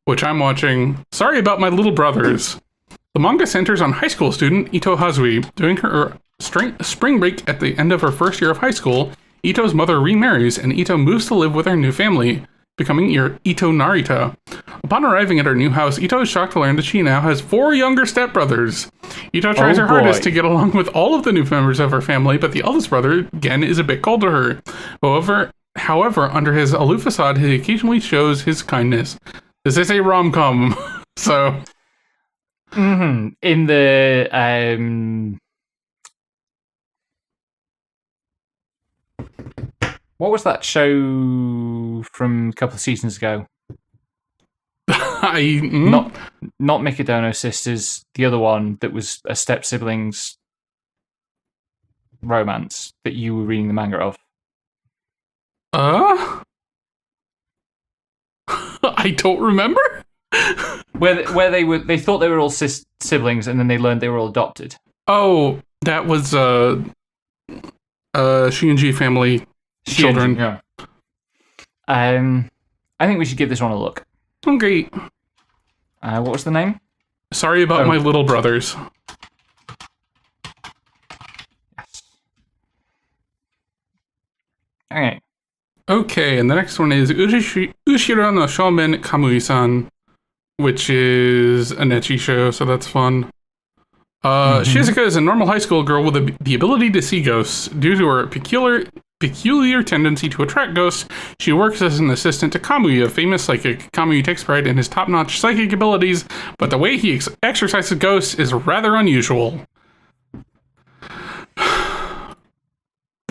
which I'm watching. Sorry about my little brothers. The manga centers on high school student Ito Hazui. During her spring break at the end of her first year of high school, Ito's mother remarries, and Ito moves to live with her new family, becoming Ito Narita. Upon arriving at her new house, Ito is shocked to learn that she now has 4 younger stepbrothers. Ito tries her hardest to get along with all of the new members of her family, but the eldest brother, Gen, is a bit cold to her. However, under his aloof facade, he occasionally shows his kindness. This is a rom-com, so... Mm-hmm. In the... What was that show from a couple of seasons ago? Not Mikadono Sisters, the other one that was a step-siblings romance that you were reading the manga of. I don't remember. where they thought they were all siblings, and then they learned they were all adopted. Oh, that was Shinji family children. Yeah. I think we should give this one a look. Okay. What was the name? Sorry about my little brothers. Yes. Okay. Okay, and the next one is Ushiro no Shomen Kamui-san, which is a Nechi show, so that's fun. Shizuka is a normal high school girl with the ability to see ghosts. Due to her peculiar peculiar tendency to attract ghosts, she works as an assistant to Kamui, a famous psychic. Kamui takes pride in his top-notch psychic abilities, but the way he exercises ghosts is rather unusual.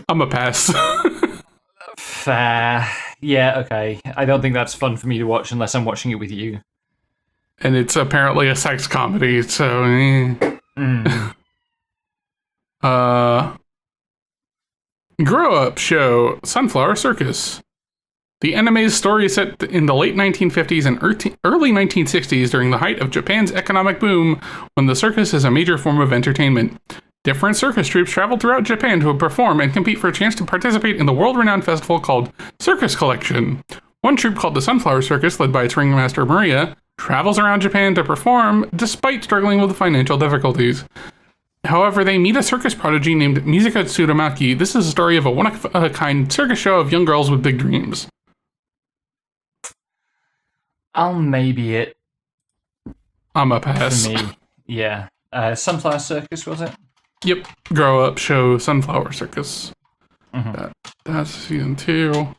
I'm a pass. Fair. Yeah, okay. I don't think that's fun for me to watch unless I'm watching it with you. And it's apparently a sex comedy, so... Grow-up show, Sunflower Circus. The anime's story is set in the late 1950s and early 1960s during the height of Japan's economic boom, when the circus is a major form of entertainment. Different circus troupes travel throughout Japan to perform and compete for a chance to participate in the world-renowned festival called Circus Collection. One troupe called the Sunflower Circus, led by its ringmaster Maria, travels around Japan to perform despite struggling with financial difficulties. However, they meet a circus prodigy named Mizuka Tsurumaki. This is a story of a one-of-a-kind circus show of young girls with big dreams. I'll maybe it. I'm a pass. For me, yeah. Sunflower Circus, was it? Yep. Grow up show Sunflower Circus. Mm-hmm. That's season 2.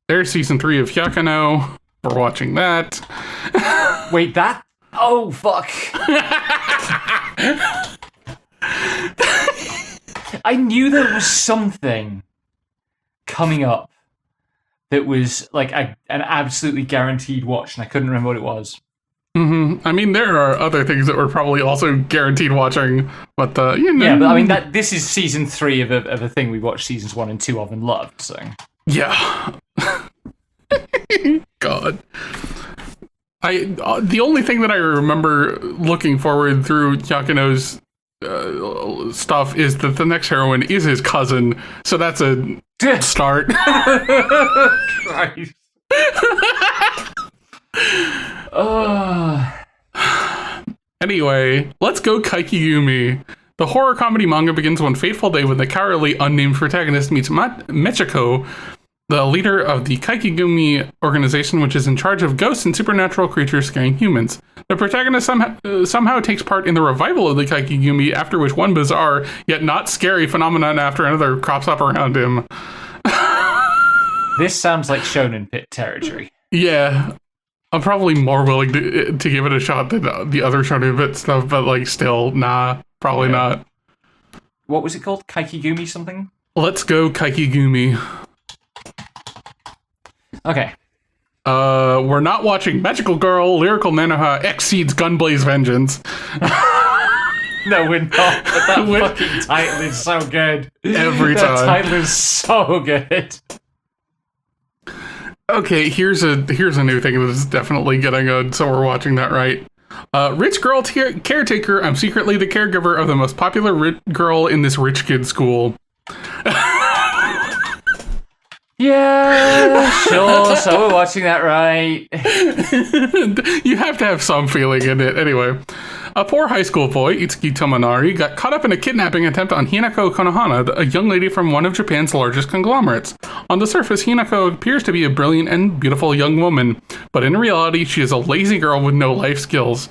There's season 3 of Hyakuno. We're watching that. Wait, that? Oh, fuck. I knew there was something coming up that was like an absolutely guaranteed watch, and I couldn't remember what it was. I mean, there are other things that we're probably also guaranteed watching, but yeah, but I mean this is season 3 of a thing we watched seasons 1 and 2 of and loved. So yeah, God. The only thing that I remember looking forward through Hyakuno's stuff is that the next heroine is his cousin, so that's a start. Christ. Anyway, let's go Kaikigumi. The horror comedy manga begins one fateful day when the cowardly unnamed protagonist meets Michiko, the leader of the Kaikigumi organization, which is in charge of ghosts and supernatural creatures scaring humans. The protagonist somehow takes part in the revival of the Kaikigumi, after which one bizarre, yet not scary phenomenon after another crops up around him. This sounds like Shonen Pit territory. Yeah. I'm probably more willing to give it a shot than the other Shonen Pit stuff, but like still, nah, probably not. What was it called? Kaikigumi something? Let's go Kaikigumi. Okay. We're not watching Magical Girl, Lyrical Nanoha, exceeds Gunblaze Vengeance. No, we're not. But that fucking title is so good. Every time. That title is so good. Okay, here's a new thing that's definitely getting good, so we're watching that right. Rich girl caretaker, I'm secretly the caregiver of the most popular rich girl in this rich kid school. Yeah, sure, so we're watching that right. You have to have some feeling in it. Anyway, a poor high school boy, Itsuki Tomonari, got caught up in a kidnapping attempt on Hinako Konohana, a young lady from one of Japan's largest conglomerates. On the surface, Hinako appears to be a brilliant and beautiful young woman, but in reality, she is a lazy girl with no life skills.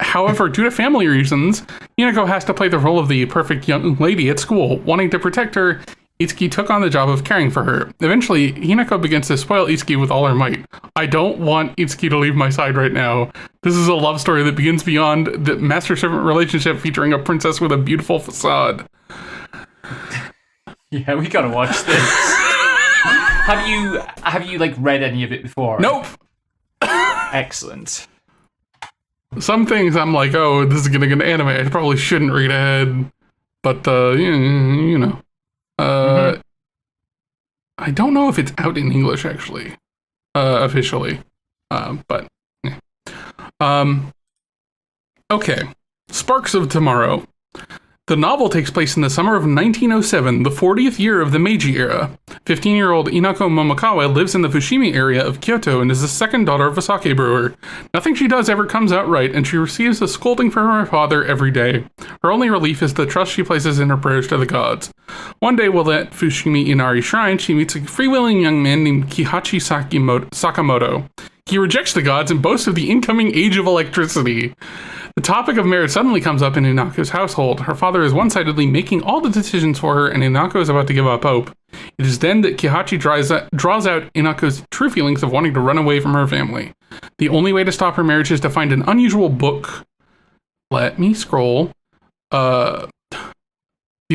However, due to family reasons, Hinako has to play the role of the perfect young lady at school. Wanting to protect her, Itsuki took on the job of caring for her. Eventually, Hinako begins to spoil Itsuki with all her might. I don't want Itsuki to leave my side right now. This is a love story that begins beyond the master-servant relationship, featuring a princess with a beautiful facade. Yeah, we gotta watch this. Have you like read any of it before? Nope. Excellent. Some things I'm like, oh, this is gonna get an anime. I probably shouldn't read ahead, but you know. I don't know if it's out in English actually, officially, but yeah. Okay, Sparks of Tomorrow. The novel takes place in the summer of 1907, the 40th year of the Meiji era. 15-year-old Inako Momokawa lives in the Fushimi area of Kyoto and is the second daughter of a sake brewer. Nothing she does ever comes out right, and she receives a scolding from her father every day. Her only relief is the trust she places in her prayers to the gods. One day, while at Fushimi Inari Shrine, she meets a freewheeling young man named Kihachi Sakamoto. He rejects the gods and boasts of the incoming age of electricity. The topic of marriage suddenly comes up in Inako's household. Her father is one-sidedly making all the decisions for her, and Inako is about to give up hope. It is then that Kihachi draws out Inako's true feelings of wanting to run away from her family. The only way to stop her marriage is to find an unusual book. Let me scroll. The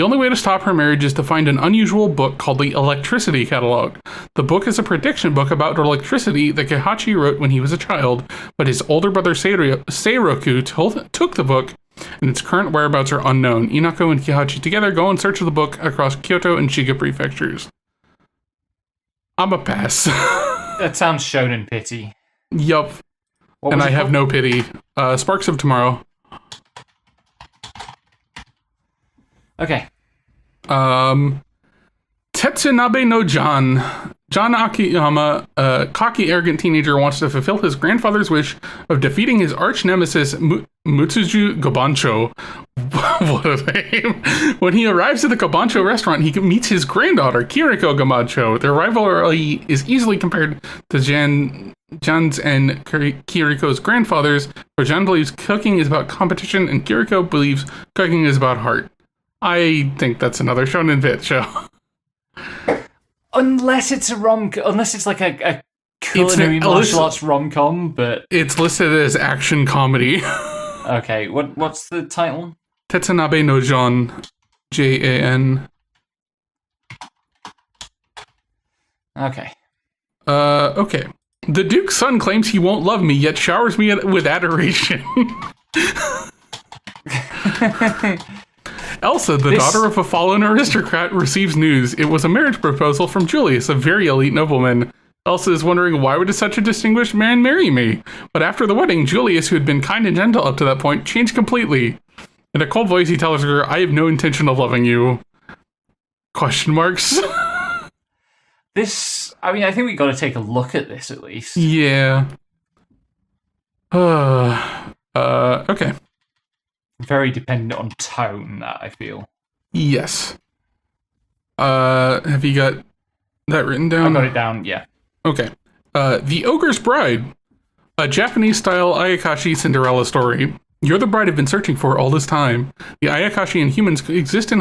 only way to stop her marriage is to find an unusual book called the Electricity Catalog. The book is a prediction book about electricity that Kihachi wrote when he was a child, but his older brother Seiroku took the book, and its current whereabouts are unknown. Inako and Kihachi together go in search of the book across Kyoto and Shiga prefectures. I'm a pass. That sounds shonen pity. Yup. And I have no pity. Sparks of Tomorrow. Okay. Tetsunabe no Jan. John Akiyama, a cocky, arrogant teenager, wants to fulfill his grandfather's wish of defeating his arch nemesis, Mutsuju Gobancho. What a name. When he arrives at the Gobancho restaurant, he meets his granddaughter, Kiriko Gobancho. Their rivalry is easily compared to Jan's and Kiriko's grandfathers, where Jan believes cooking is about competition and Kiriko believes cooking is about heart. I think that's another shonen bit show. Unless it's unless it's like a culinary martial arts rom-com, but it's listed as action comedy. Okay, what's the title? Tetsunabe no Jan, Jan. Okay. Okay. The Duke's son claims he won't love me, yet showers me with adoration. Elsa, the daughter of a fallen aristocrat, receives news. It was a marriage proposal from Julius, a very elite nobleman. Elsa is wondering, why would such a distinguished man marry me? But after the wedding, Julius, who had been kind and gentle up to that point, changed completely. In a cold voice, he tells her, I have no intention of loving you. Question marks? I think we got to take a look at this at least. Yeah. Okay. Very dependent on tone, that I feel. Yes. Have you got that written down? I got it down, yeah. Okay. The Ogre's Bride. A Japanese-style Ayakashi Cinderella story. You're the bride I've been searching for all this time. The Ayakashi and humans coexist in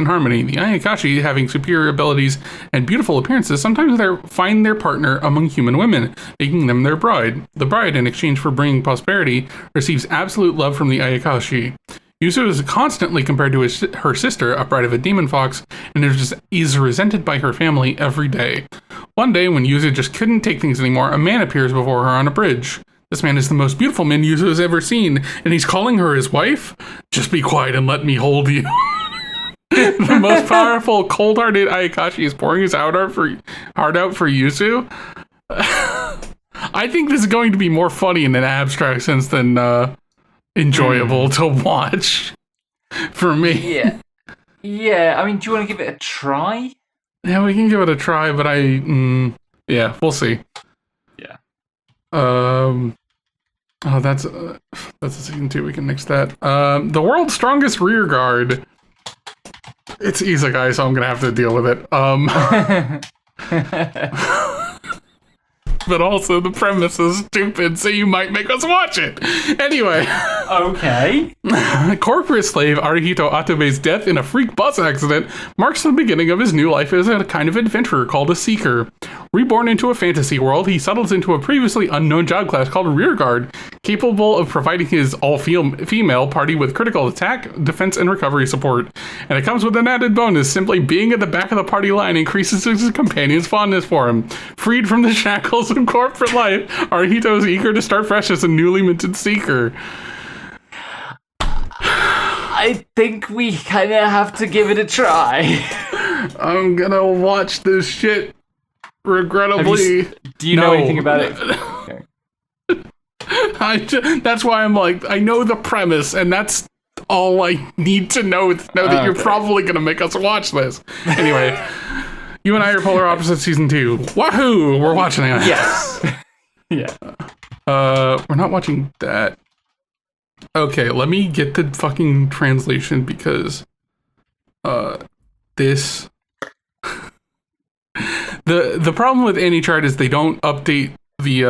harmony. The Ayakashi, having superior abilities and beautiful appearances, sometimes find their partner among human women, making them their bride. The bride, in exchange for bringing prosperity, receives absolute love from the Ayakashi. Yuzu is constantly compared to her sister, a bride of a demon fox, and is resented by her family every day. One day, when Yuzu just couldn't take things anymore, a man appears before her on a bridge. This man is the most beautiful man Yuzu has ever seen, and he's calling her his wife? Just be quiet and let me hold you. The most powerful, cold-hearted Ayakashi is pouring his heart out for Yuzu. I think this is going to be more funny in an abstract sense than enjoyable to watch for me. Yeah. Yeah, I mean, do you want to give it a try? Yeah, we can give it a try, but yeah, we'll see. Yeah. That's a season 2. We can nix that. The world's strongest rear guard. It's isekai, so I'm gonna have to deal with it. But also the premise is stupid, so you might make us watch it. Anyway. Okay. Corporate slave Arihito Atabe's death in a freak bus accident marks the beginning of his new life as a kind of adventurer called a seeker. Reborn into a fantasy world, he settles into a previously unknown job class called Rearguard, capable of providing his all-female party with critical attack, defense, and recovery support. And it comes with an added bonus: simply being at the back of the party line increases his companion's fondness for him. Freed from the shackles of corporate life, Arihito is eager to start fresh as a newly minted seeker. I think we kind of have to give it a try. I'm gonna watch this shit. Regrettably. Do you know anything about it? Okay. That's why I'm like, I know the premise, and that's all I need to know that you're probably going to make us watch this. Anyway, you and I are polar opposites season 2. Wahoo! We're watching it. Yes. Yeah. We're not watching that. Okay, let me get the fucking translation because this... The problem with AnyChart is they don't update the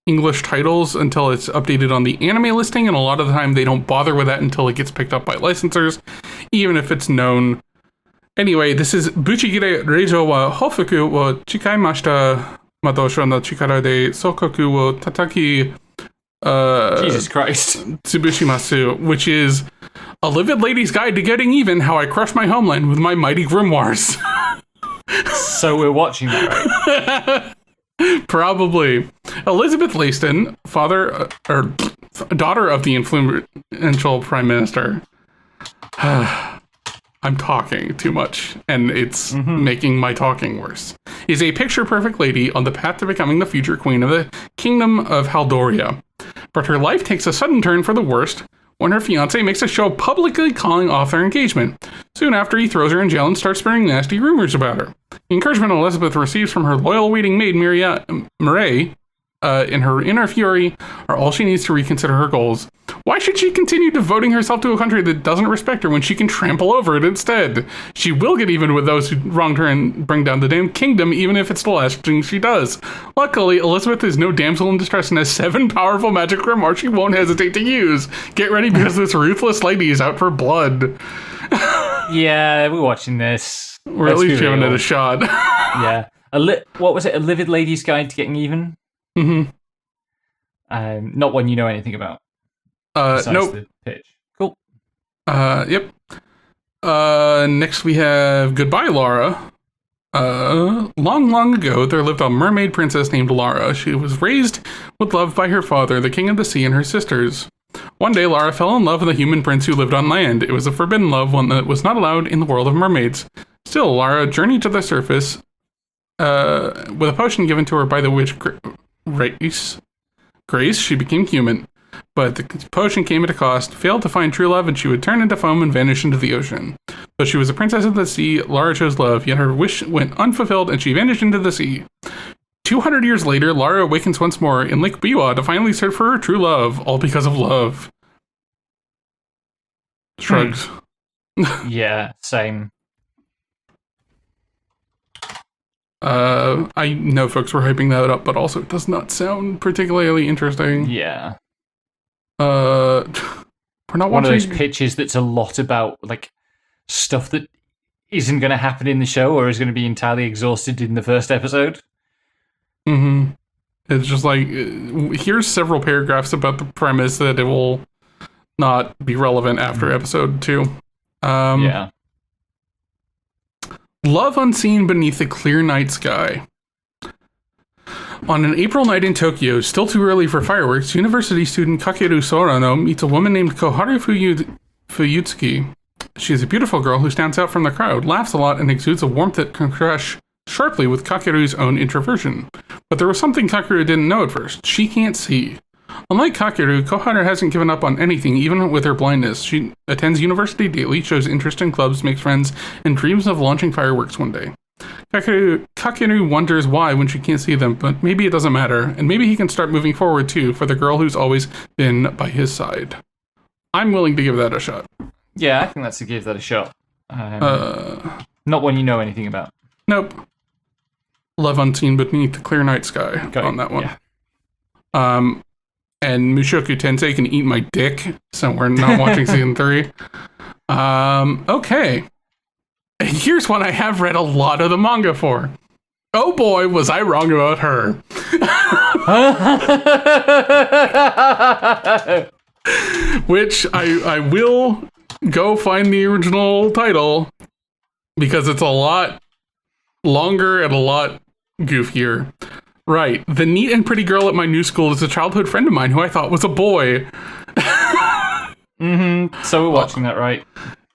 English titles until it's updated on the anime listing, and a lot of the time they don't bother with that until it gets picked up by licensors, even if it's known. Anyway, this is Buchigire Reijo wa Hofuku wo chikaimashita Madosho no chikara de sokoku wo tataki Jesus Christ. Tsubushimasu, which is a livid lady's guide to getting even, how I crush my homeland with my mighty grimoires. So we're watching that, right? Probably. Elizabeth Leiston, daughter of the influential prime minister. I'm talking too much, and it's making my talking worse. Is a picture-perfect lady on the path to becoming the future queen of the kingdom of Haldoria. But her life takes a sudden turn for the worst when her fiancé makes a show of publicly calling off their engagement. Soon after, he throws her in jail and starts spreading nasty rumors about her. The encouragement Elizabeth receives from her loyal waiting maid, Mireille, in her inner fury, are all she needs to reconsider her goals. Why should she continue devoting herself to a country that doesn't respect her when she can trample over it instead? She will get even with those who wronged her and bring down the damn kingdom, even if it's the last thing she does. Luckily, Elizabeth is no damsel in distress and has 7 powerful magic grimoires she won't hesitate to use. Get ready, because this ruthless lady is out for blood. Yeah, we're watching this. We're at least giving it a shot. Yeah. What was it? A Livid Lady's Guide to Getting Even? Mm-hmm. Not one you know anything about. Nope. The pitch. Cool. Yep. Next we have Goodbye, Laura. Long ago, there lived a mermaid princess named Lara. She was raised with love by her father, the king of the sea, and her sisters. One day, Lara fell in love with a human prince who lived on land. It was a forbidden love, one that was not allowed in the world of mermaids. Still, Lara journeyed to the surface with a potion given to her by the witch Grace. She became human, but the potion came at a cost, failed to find true love, and she would turn into foam and vanish into the ocean. Though she was a princess of the sea, Lara chose love, yet her wish went unfulfilled and she vanished into the sea. 200 years later, Lara awakens once more in Lake Biwa to finally search for her true love, all because of love. Shrugs. Yeah, same. I know folks were hyping that up, but also it does not sound particularly interesting. Yeah. We're not one watching... of those pitches that's a lot about like stuff that isn't going to happen in the show or is going to be entirely exhausted in the first episode. Mm-hmm. It's just like, here's several paragraphs about the premise that it will not be relevant after episode 2. Yeah. Love unseen beneath a clear night sky. On an April night in Tokyo, still too early for fireworks, university student Kakeru Sorano meets a woman named Koharu Fuyutsuki. She is a beautiful girl who stands out from the crowd, laughs a lot, and exudes a warmth that can crash sharply with Kakeru's own introversion. But there was something Kakeru didn't know at first. She can't see. Unlike Kakeru, Koharu hasn't given up on anything, even with her blindness. She attends university daily, shows interest in clubs, makes friends, and dreams of launching fireworks one day. Kakeru wonders why when she can't see them, but maybe it doesn't matter, and maybe he can start moving forward too for the girl who's always been by his side. I'm willing to give that a shot. Yeah, I think that's to give that a shot. Not one you know anything about. Nope. Love unseen beneath the clear night sky on that one. Yeah. And Mushoku Tensei can eat my dick, so we're not watching season 3. Okay. Here's one I have read a lot of the manga for. Oh boy, was I wrong about her. Which I will go find the original title, because it's a lot longer and a lot goofier. Right. The neat and pretty girl at my new school is a childhood friend of mine who I thought was a boy. So we're watching that, right?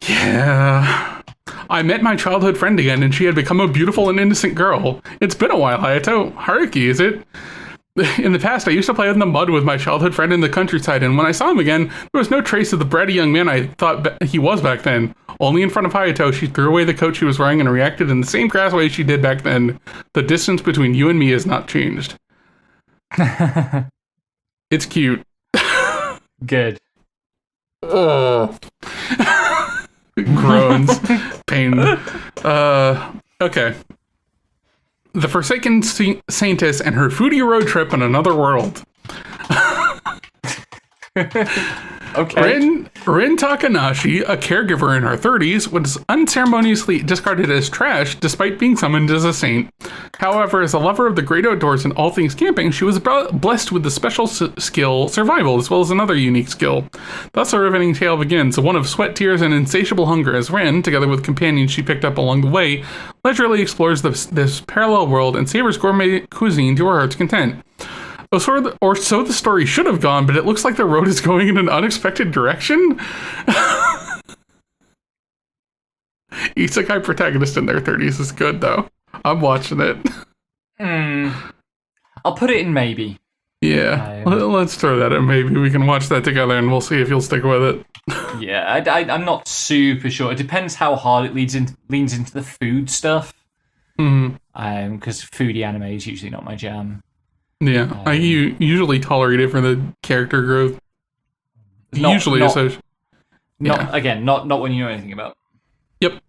Yeah. I met my childhood friend again, and she had become a beautiful and innocent girl. It's been a while, Hayato. Haruki, is it? In the past, I used to play in the mud with my childhood friend in the countryside, and when I saw him again, there was no trace of the bratty young man I thought he was back then. Only in front of Hayato, she threw away the coat she was wearing and reacted in the same crass way she did back then. The distance between you and me has not changed. It's cute. Good. Groans. Pain. Okay. The Forsaken Saintess and her foodie road trip in another world. Okay. Rin Takanashi, a caregiver in her 30s, was unceremoniously discarded as trash despite being summoned as a saint. However, as a lover of the great outdoors and all things camping, she was blessed with the special skill survival, as well as another unique skill. Thus, a riveting tale begins, one of sweat, tears, and insatiable hunger, as Rin, together with companions she picked up along the way, leisurely explores this parallel world and savors gourmet cuisine to her heart's content. Or so the story should have gone, but it looks like the road is going in an unexpected direction. Isekai protagonist in their 30s is good, though. I'm watching it. I'll put it in maybe. Yeah, let's throw that in maybe. We can watch that together, and we'll see if you'll stick with it. Yeah, I'm not super sure. It depends how hard it leans into the food stuff. Because foodie anime is usually not my jam. Yeah, I usually tolerate it for the character growth. Not when you know anything about. Yep.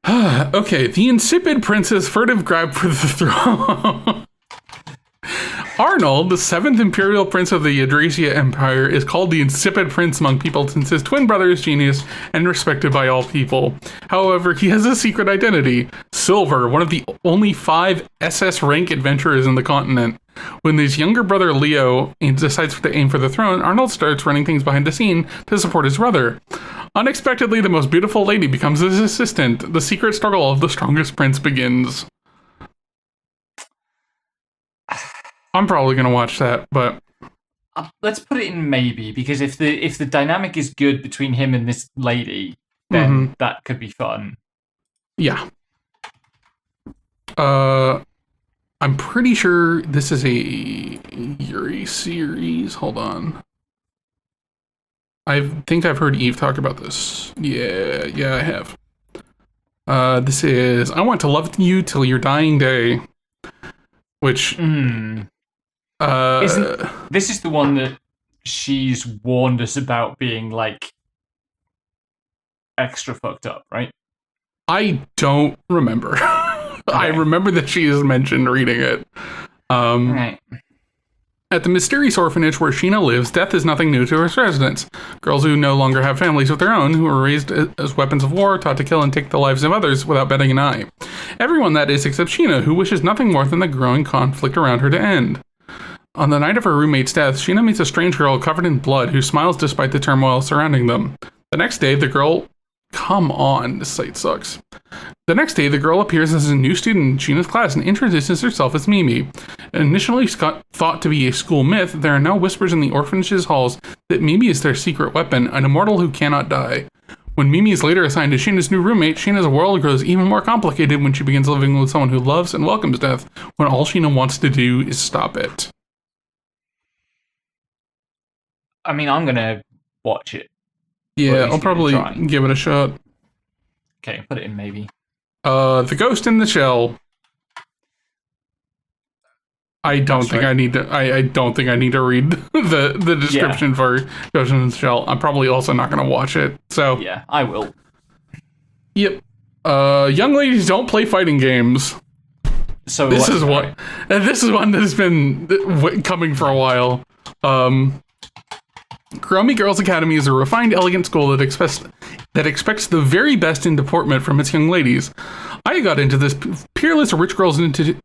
Okay, the insipid prince's furtive grab for the throne. Arnold, the 7th imperial prince of the Adrasia Empire, is called the insipid prince among people since his twin brother is genius and respected by all people. However, he has a secret identity. Silver, one of the only 5 SS rank adventurers in the continent. When his younger brother Leo decides to aim for the throne, Arnold starts running things behind the scene to support his brother. Unexpectedly, the most beautiful lady becomes his assistant. The secret struggle of the strongest prince begins. I'm probably going to watch that, but... let's put it in maybe, because if the dynamic is good between him and this lady, then that could be fun. Yeah. I'm pretty sure this is a Yuri series. Hold on. I think I've heard Eve talk about this. Yeah, I have. This is I Want to Love You Till Your Dying Day, which... this is the one that she's warned us about being, like, extra fucked up, right? I don't remember. Okay. I remember that she is mentioned reading it. Right. At the mysterious orphanage where Sheena lives, death is nothing new to its residents. Girls who no longer have families of their own, who are raised as weapons of war, taught to kill and take the lives of others without batting an eye. Everyone, that is, except Sheena, who wishes nothing more than the growing conflict around her to end. On the night of her roommate's death, Sheena meets a strange girl covered in blood who smiles despite the turmoil surrounding them. The next day, the girl... Come on, this site sucks. The next day, the girl appears as a new student in Sheena's class and introduces herself as Mimi. Initially thought to be a school myth, there are now whispers in the orphanage's halls that Mimi is their secret weapon, an immortal who cannot die. When Mimi is later assigned to Sheena's new roommate, Sheena's world grows even more complicated when she begins living with someone who loves and welcomes death, when all Sheena wants to do is stop it. I mean, I'm gonna watch it. Yeah, I'll probably give it a shot. Okay, put it in maybe. The Ghost in the Shell. I don't think I need to. I don't think I need to read the description for Ghost in the Shell. I'm probably also not going to watch it. So yeah, I will. Yep. Young ladies don't play fighting games. So this is one that has been coming for a while. Kuromi Girls Academy is a refined, elegant school that expects the very best in deportment from its young ladies. I got into this peerless rich girls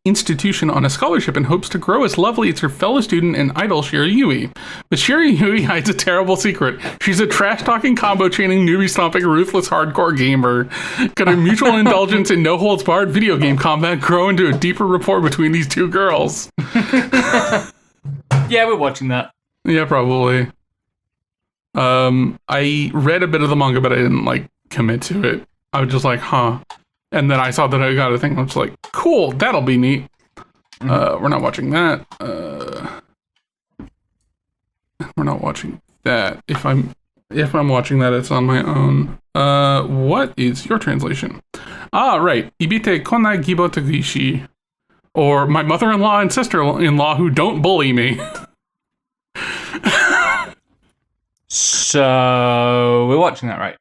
institution on a scholarship in hopes to grow as lovely as her fellow student and idol Shiri Yui. But Shiri Yui hides a terrible secret. She's a trash-talking, combo-chaining, newbie-stomping, ruthless hardcore gamer. Could a mutual indulgence in no-holds-barred video game combat grow into a deeper rapport between these two girls? Yeah, we're watching that. Yeah, probably. I read a bit of the manga, but I didn't commit to it. I was just like, huh. And then I saw that I got a thing. I was like, cool, that'll be neat. We're not watching that. We're not watching that. If I'm watching that, it's on my own. What is your translation? Ah, right. Ibite konna gibotagishi. Or my mother-in-law and sister-in-law who don't bully me. So, we're watching that, right?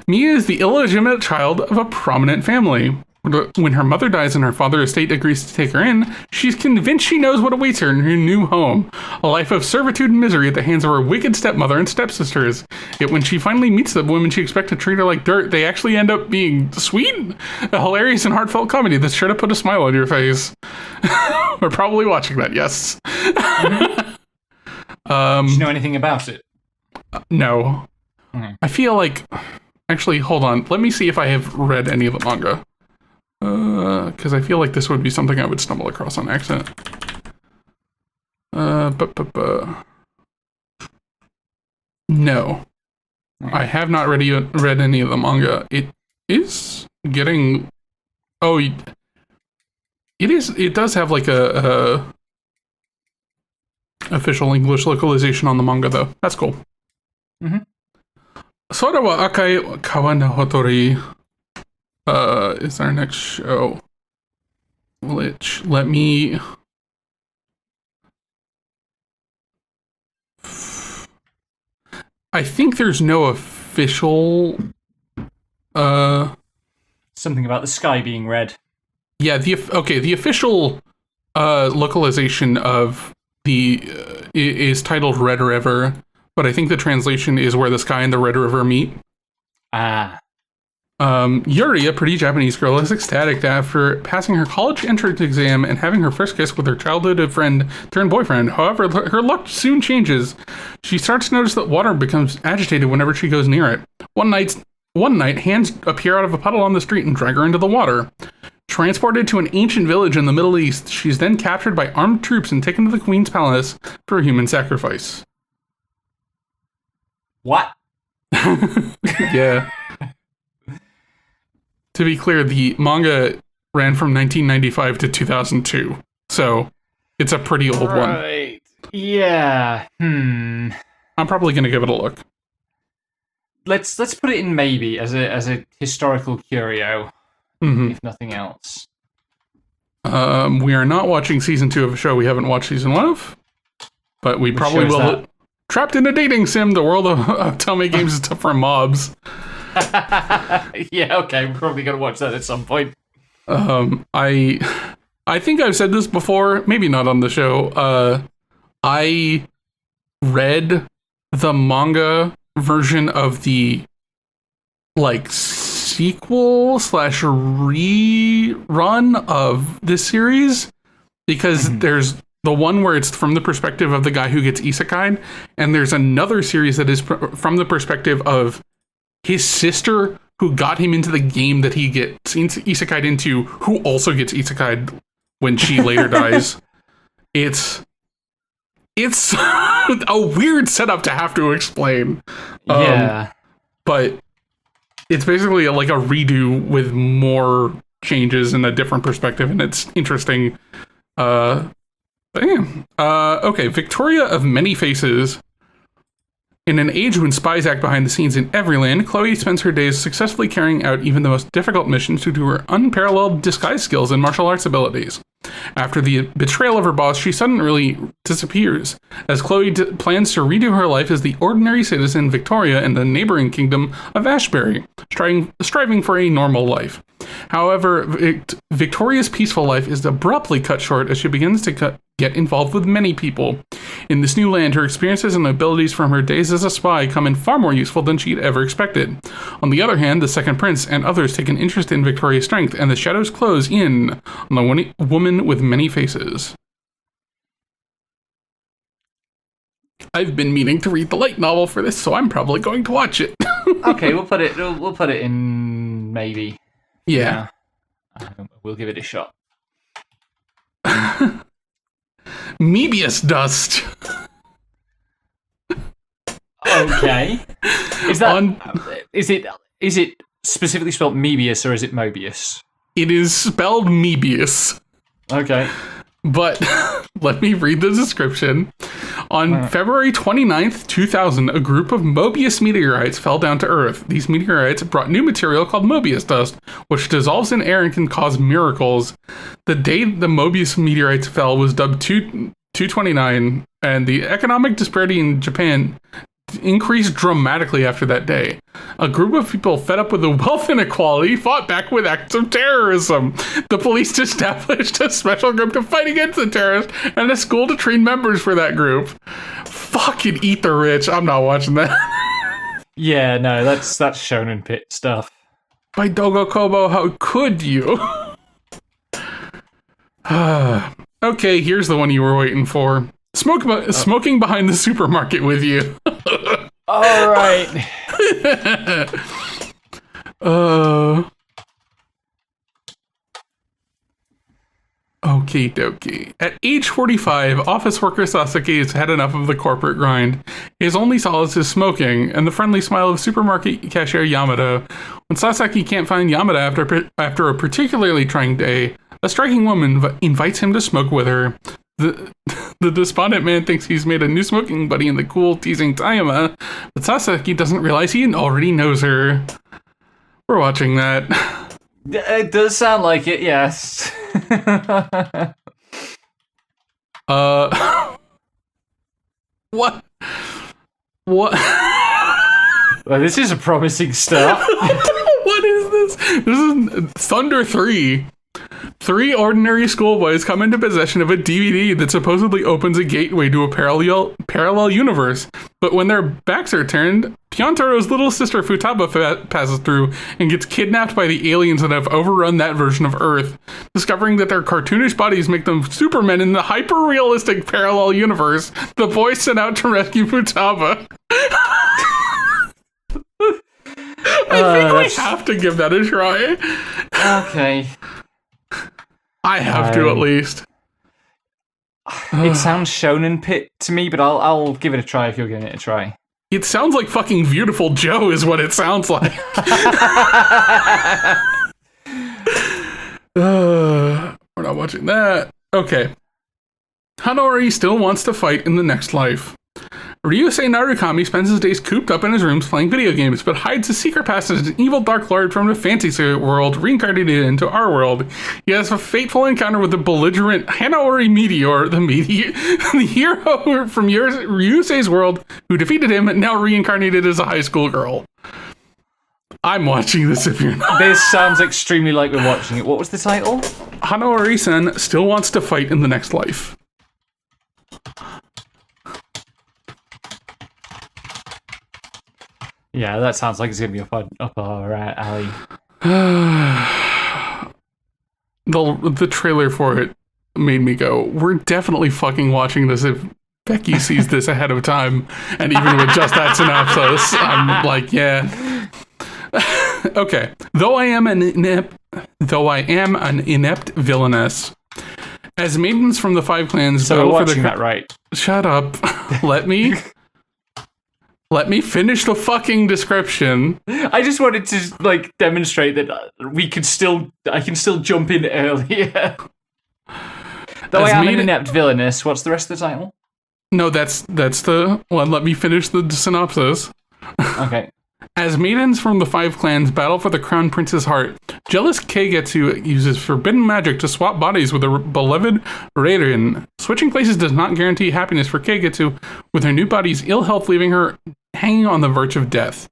Mia is the illegitimate child of a prominent family. When her mother dies and her father estate agrees to take her in, she's convinced she knows what awaits her in her new home. A life of servitude and misery at the hands of her wicked stepmother and stepsisters. Yet when she finally meets the women she expects to treat her like dirt, they actually end up being sweet. A hilarious and heartfelt comedy that's sure to put a smile on your face. We're probably watching that, yes. Do you know anything about it? No. I feel like... Actually, hold on. Let me see if I have read any of the manga. Because I feel like this would be something I would stumble across on accident. No. I have not read any of the manga. It is getting... Oh, it is. It does have like a official English localization on the manga, though. That's cool. Mm-hmm. Sora wa Akai Kawa no Hotori is our next show. Which, let me... I think there's no official... Something about the sky being red. Yeah, the official localization of the is titled Red River, but I think the translation is Where the Sky and the Red River Meet. Yuri, a pretty Japanese girl, is ecstatic after passing her college entrance exam and having her first kiss with her childhood friend turned boyfriend. However, her luck soon changes. She starts to notice that water becomes agitated whenever she goes near it. One night, hands appear out of a puddle on the street and drag her into the water. Transported to an ancient village in the Middle East, she's then captured by armed troops and taken to the Queen's palace for human sacrifice. What? Yeah. To be clear, the manga ran from 1995 to 2002, so it's a pretty old one. Right. Yeah. I'm probably going to give it a look. Let's put it in maybe as a historical curio, if nothing else. We are not watching season 2 of a show we haven't watched season 1 of, but we probably will. That? Trapped in a dating sim, the world of Tell Me Games is tough for mobs. Yeah, okay, we're probably gonna watch that at some point. I think I've said this before, maybe not on the show. I read the manga version of the like sequel / rerun of this series because there's the one where it's from the perspective of the guy who gets isekai'd, and there's another series that is from the perspective of his sister who got him into the game that he gets isekai'd into, who also gets isekai'd when she later dies. It's a weird setup to have to explain. Yeah. But it's basically like a redo with more changes and a different perspective, and it's interesting. Okay, Victoria of Many Faces. In an age when spies act behind the scenes in every land, Chloe spends her days successfully carrying out even the most difficult missions due to her unparalleled disguise skills and martial arts abilities. After the betrayal of her boss, she suddenly disappears, as Chloe plans to redo her life as the ordinary citizen Victoria in the neighboring kingdom of Ashbury, striving for a normal life. However, Victoria's peaceful life is abruptly cut short as she begins to get involved with many people. In this new land, her experiences and abilities from her days as a spy come in far more useful than she'd ever expected. On the other hand, the second prince and others take an interest in Victoria's strength, and the shadows close in on the woman with many faces. I've been meaning to read the light novel for this, so I'm probably going to watch it. Okay, we'll put it in maybe. Yeah. We'll give it a shot. Mebius dust. Okay. Is it specifically spelled Mebius or is it Mobius? It is spelled Mebius. Okay. But let me read the description. On February 29th, 2000, a group of Mobius meteorites fell down to Earth. These meteorites brought new material called Mobius dust, which dissolves in air and can cause miracles. The day the Mobius meteorites fell was dubbed 229, and the economic disparity in Japan increased dramatically after that day. A group of people fed up with the wealth inequality fought back with acts of terrorism. The police established a special group to fight against the terrorists and a school to train members for that group. Fucking eat the rich. I'm not watching that. Yeah, no, that's Shonen Pit stuff. By Dogo Kobo, how could you? Okay, here's the one you were waiting for. Smoking behind the supermarket with you. All right. Okie dokie. At age 45, office worker Sasaki has had enough of the corporate grind. His only solace is smoking, and the friendly smile of supermarket cashier Yamada. When Sasaki can't find Yamada after a particularly trying day, a striking woman invites him to smoke with her. The despondent man thinks he's made a new smoking buddy in the cool, teasing Tayama, but Sasaki doesn't realize he already knows her. We're watching that. It does sound like it, yes. What? Well, this is a promising start. What is this? This is Thunder 3. 3 ordinary schoolboys come into possession of a DVD that supposedly opens a gateway to a parallel universe. But when their backs are turned, Piontaro's little sister Futaba passes through and gets kidnapped by the aliens that have overrun that version of Earth. Discovering that their cartoonish bodies make them supermen in the hyper-realistic parallel universe, the boys set out to rescue Futaba. I think we have to give that a try. Okay. I have to, at least. It sounds Shonen Pit to me, but I'll give it a try if you're giving it a try. It sounds like fucking Beautiful Joe is what it sounds like. We're not watching that. Okay. Hanori still wants to fight in the next life. Ryusei Narukami spends his days cooped up in his rooms playing video games, but hides his secret past as an evil Dark Lord from the fantasy world reincarnated into our world. He has a fateful encounter with the belligerent Hanori Meteor, the hero from Ryusei's world, who defeated him and now reincarnated as a high school girl. I'm watching this if you're not. This sounds extremely like we're watching it. What was the title? Hanori-sen still wants to fight in the next life. Yeah, that sounds like it's going to be up our alley. The trailer for it made me go, we're definitely fucking watching this if Becky sees this ahead of time. And even with just that synopsis, I'm like, yeah. Okay. Though I am an inept villainess. As maidens from the 5 clans so battle for the that right. Shut up. Let me finish the fucking description. I just wanted to demonstrate that I can still jump in earlier. Though I am an inept villainess. What's the rest of the title? No, that's the one. Let me finish the synopsis. Okay. As maidens from the 5 clans battle for the crown prince's heart, jealous Keigetsu uses forbidden magic to swap bodies with her beloved Reirin. Switching places does not guarantee happiness for Keigetsu, with her new body's ill health leaving her hanging on the verge of death.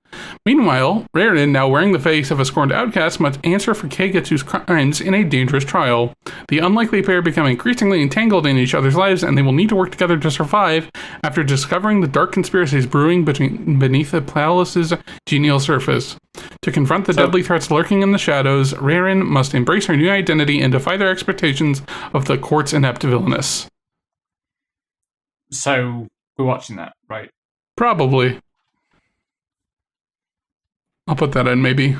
Meanwhile, Reirin, now wearing the face of a scorned outcast, must answer for Keigetsu's crimes in a dangerous trial. The unlikely pair become increasingly entangled in each other's lives, and they will need to work together to survive after discovering the dark conspiracies brewing beneath the palace's genial surface. To confront the deadly threats lurking in the shadows, Reirin must embrace her new identity and defy their expectations of the court's inept villainess. So, we're watching that, right? Probably. I'll put that in, maybe.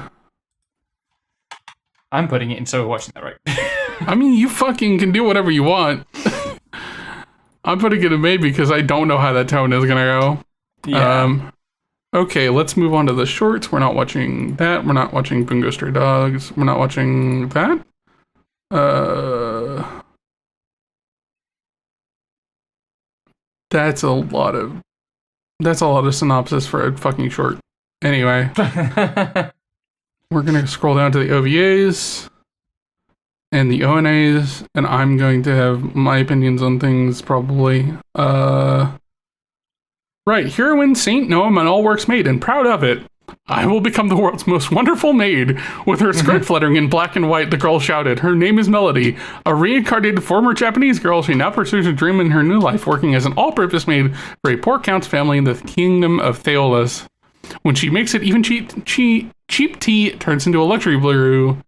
I'm putting it in, so we're watching that, right? I mean, you fucking can do whatever you want. I'm putting it in maybe because I don't know how that tone is gonna go. Yeah. Okay, let's move on to the shorts. We're not watching that. We're not watching Bungo Stray Dogs. We're not watching that. That's a lot of synopsis for a fucking short. Anyway, we're gonna scroll down to the OVAs and the ONAs, and I'm going to have my opinions on things probably. Right, heroine, saint, gnome, and all works made, and proud of it. I will become the world's most wonderful maid. With her skirt fluttering in black and white, the girl shouted. Her name is Melody. A reincarnated former Japanese girl, she now pursues a dream in her new life, working as an all-purpose maid for a poor count's family in the kingdom of Theolas. When she makes it, even cheap tea turns into a luxury brew,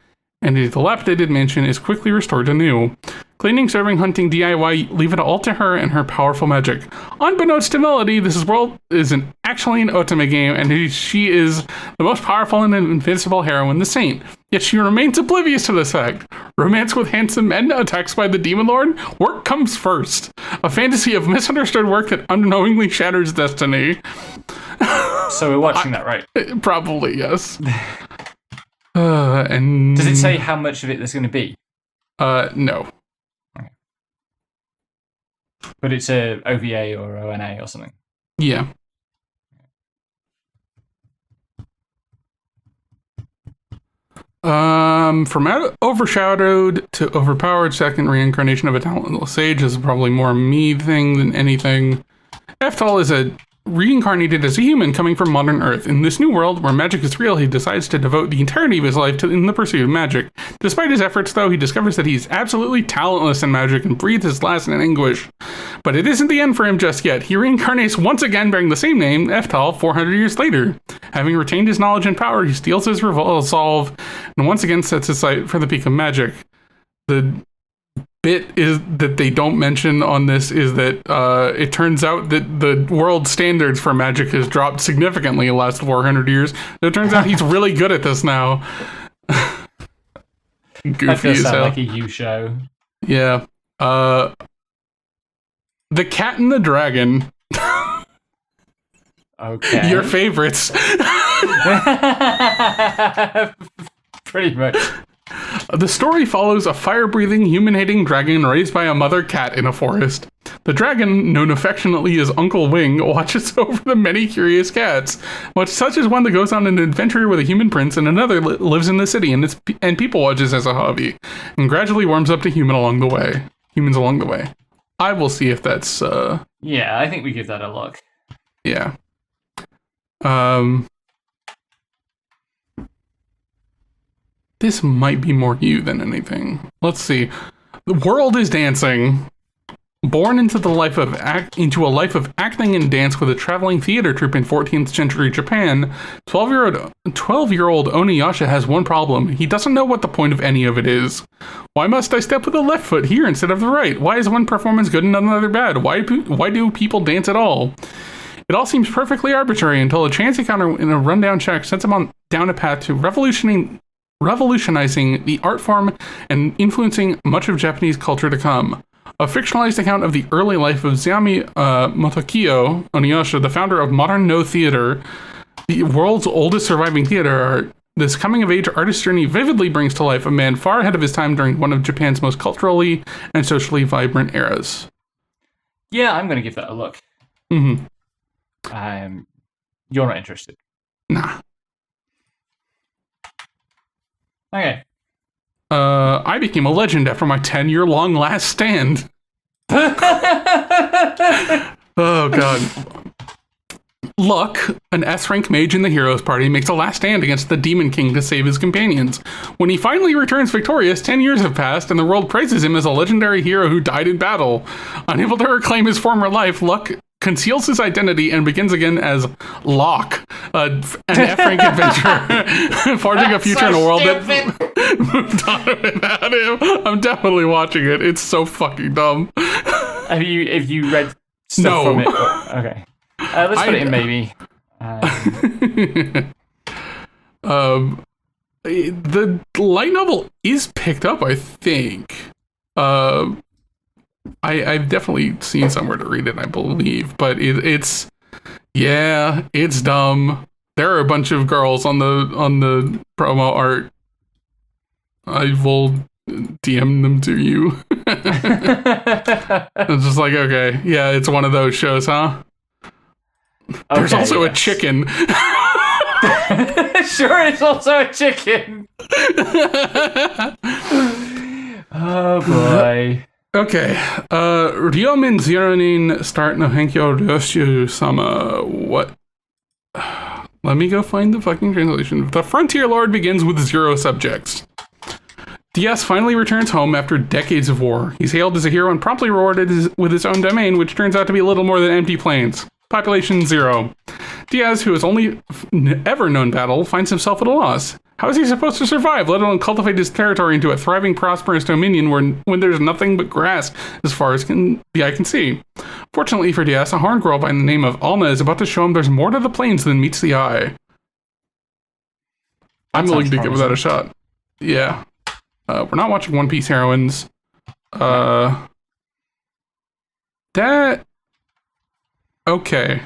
and a dilapidated mansion is quickly restored anew. Cleaning, serving, hunting, DIY, leave it all to her and her powerful magic. Unbeknownst to Melody, this world is actually an otome game, and she is the most powerful and invincible heroine, the Saint. Yet she remains oblivious to this fact. Romance with handsome men, attacks by the Demon Lord, work comes first. A fantasy of misunderstood work that unknowingly shatters destiny. So we're watching that, right? Probably, yes. And does it say how much of it there's going to be? No. Okay. But it's a OVA or ONA or something. Yeah. From overshadowed to overpowered, second reincarnation of a talentless sage is probably more a me thing than anything. Eftal is reincarnated as a human coming from modern Earth. In this new world, where magic is real, he decides to devote the entirety of his life in the pursuit of magic. Despite his efforts, though, he discovers that he's absolutely talentless in magic and breathes his last in anguish. But it isn't the end for him just yet. He reincarnates once again bearing the same name, Eftal, 400 years later. Having retained his knowledge and power, he steals his resolve and once again sets his sight for the peak of magic. The bit is that they don't mention on this is that it turns out that the world standards for magic has dropped significantly in the last 400 years. It turns out he's really good at this now. Goofy that does as sound hell. Like a you show. Yeah. The Cat and the Dragon. Okay. Your favorites. Pretty much. The story follows a fire-breathing, human-hating dragon raised by a mother cat in a forest. The dragon, known affectionately as Uncle Wing, watches over the many curious cats. Such as one that goes on an adventure with a human prince, and another lives in the city and people watches as a hobby, and gradually warms up to humans along the way. I will see if that's Yeah, I think we give that a look. Yeah. This might be more you than anything. Let's see. The world is dancing. Born into a life of acting and dance with a traveling theater troupe in 14th century Japan, 12-year-old Oniyasha has one problem. He doesn't know what the point of any of it is. Why must I step with the left foot here instead of the right? Why is one performance good and another bad? Why do people dance at all? It all seems perfectly arbitrary until a chance encounter in a rundown check sets him down a path to revolutionizing the art form and influencing much of Japanese culture to come. A fictionalized account of the early life of Zami Motokyo Oniyasha, the founder of modern No Theater, the world's oldest surviving theater art. This coming-of-age artist journey vividly brings to life a man far ahead of his time during one of Japan's most culturally and socially vibrant eras. Yeah, I'm going to give that a look. Mm-hmm. You're not interested. Nah. Okay. I became a legend after my 10-year-long last stand. Oh, God. Luck, an S-rank mage in the Heroes Party, makes a last stand against the Demon King to save his companions. When he finally returns victorious, 10 years have passed, and the world praises him as a legendary hero who died in battle. Unable to reclaim his former life, Luck conceals his identity and begins again as Locke, an F-rank adventurer, forging a future in a world that moved on without him. I'm definitely watching it. It's so fucking dumb. Have you read stuff from it? Okay. Let's put it in maybe. The light novel is picked up, I think. I've definitely seen somewhere to read it, I believe, but it's dumb. There are a bunch of girls on the promo art. I will DM them to you. It's just like, okay, yeah, it's one of those shows, huh? There's also a chicken. Sure, it's also a chicken. Oh boy. Okay. Ryomin Zeronin start no Henkyo Ryoshu sama. What? Let me go find the fucking translation. The Frontier Lord begins with 0 subjects. DS finally returns home after decades of war. He's hailed as a hero and promptly rewarded with his own domain, which turns out to be a little more than empty plains. Population 0. Diaz, who has only ever known battle, finds himself at a loss. How is he supposed to survive, let alone cultivate his territory into a thriving, prosperous dominion when there's nothing but grass as far as the eye can see? Fortunately for Diaz, a horned girl by the name of Alma is about to show him there's more to the plains than meets the eye. I'm willing to give that a shot. Yeah. We're not watching One Piece heroines. That... Okay.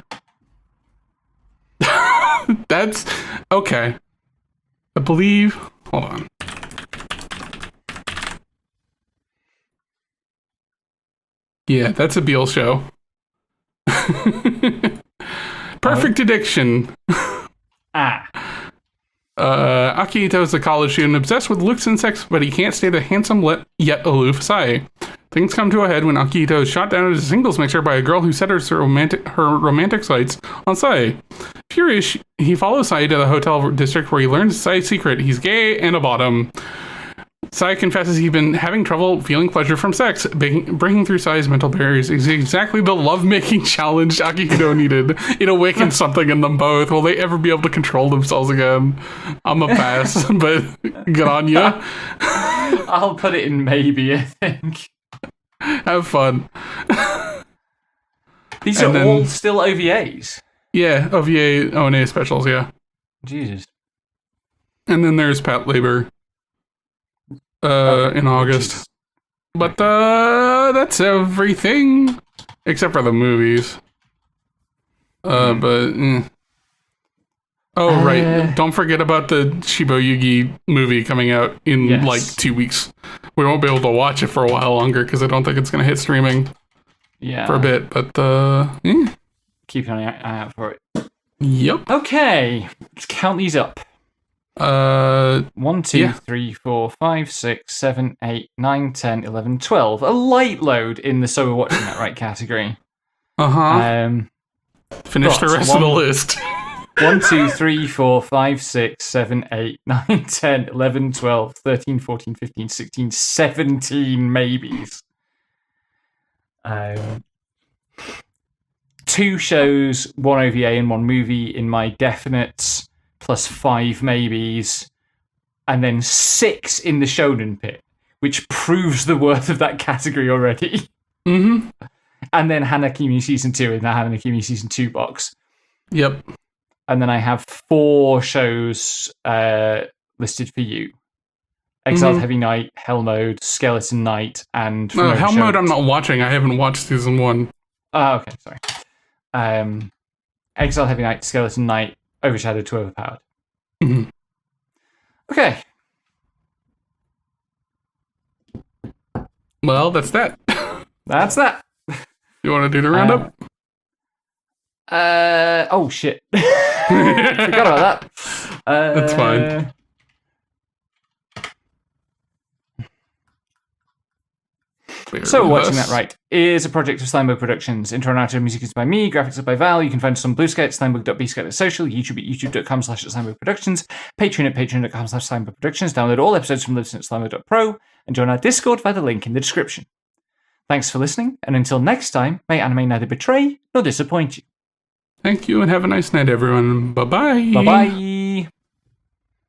That's... Okay. I believe... Hold on. Yeah, that's a Beale show. Perfect addiction. Akihito is a college student obsessed with looks and sex, but he can't stay the handsome yet aloof Sae. Things come to a head when Akihito is shot down as a singles mixer by a girl who set her romantic sights on Sae. Furious, he follows Sae to the hotel district where he learns Sae's secret. He's gay and a bottom. Sae confesses he's been having trouble feeling pleasure from sex. Breaking through Sae's mental barriers is exactly the lovemaking challenge Akihito needed. It awakens something in them both. Will they ever be able to control themselves again? I'm a pass, but good on ya. I'll put it in maybe, I think. Have fun. These are all still OVAs? Yeah, OVA, ONA specials, yeah. Jesus. And then there's Pat Labor. In August. But that's everything except for the movies. Right. Don't forget about the Shibo Yugi movie coming out in like 2 weeks. We won't be able to watch it for a while longer because I don't think it's going to hit streaming for a bit. But keep an eye out for it. Yep. Okay. Let's count these up. 1, 2, 3, 4, 5, 6, 7, 8, 9, 10, 11, 12. A light load in the So We're Watching That Right category. Finish the rest of the list. 1, 2, 3, 4, 5, 6, 7, 8, 9, 10, 11, 12, 13, 14, 15, 16, 17 maybes. 2 shows, 1 OVA and 1 movie in my definites. Plus 5 maybes, and then 6 in the Shonen pit, which proves the worth of that category already. Mm-hmm. And then Hanakimi Season 2 in the Hanakimi Season 2 box. Yep. And then I have 4 shows listed for you. Exiled Heavy Knight, Hell Mode, Skeleton Knight, and... No, Hell Mode I'm not watching. I haven't watched Season 1. Oh, okay, sorry. Exiled Heavy Knight, Skeleton Knight, Overshadowed to Overpowered. Mm-hmm. Okay. Well, that's that. That's that. You want to do the roundup? Oh, shit. Forgot about that. That's fine. So Watching That Right is a project of Slimebug Productions. Intro and outro music is by me, graphics are by Val. You can find us on Blue Sky at slimebug.bsky.social, YouTube at youtube.com/Slimebug Productions, Patreon at patreon.com/Slimebug Productions. Download all episodes from Listen at slimebug.pro and join our Discord via the link in the description. Thanks for listening, and until next time, may anime neither betray nor disappoint you. Thank you, and have a nice night, everyone. Bye-bye. Bye-bye.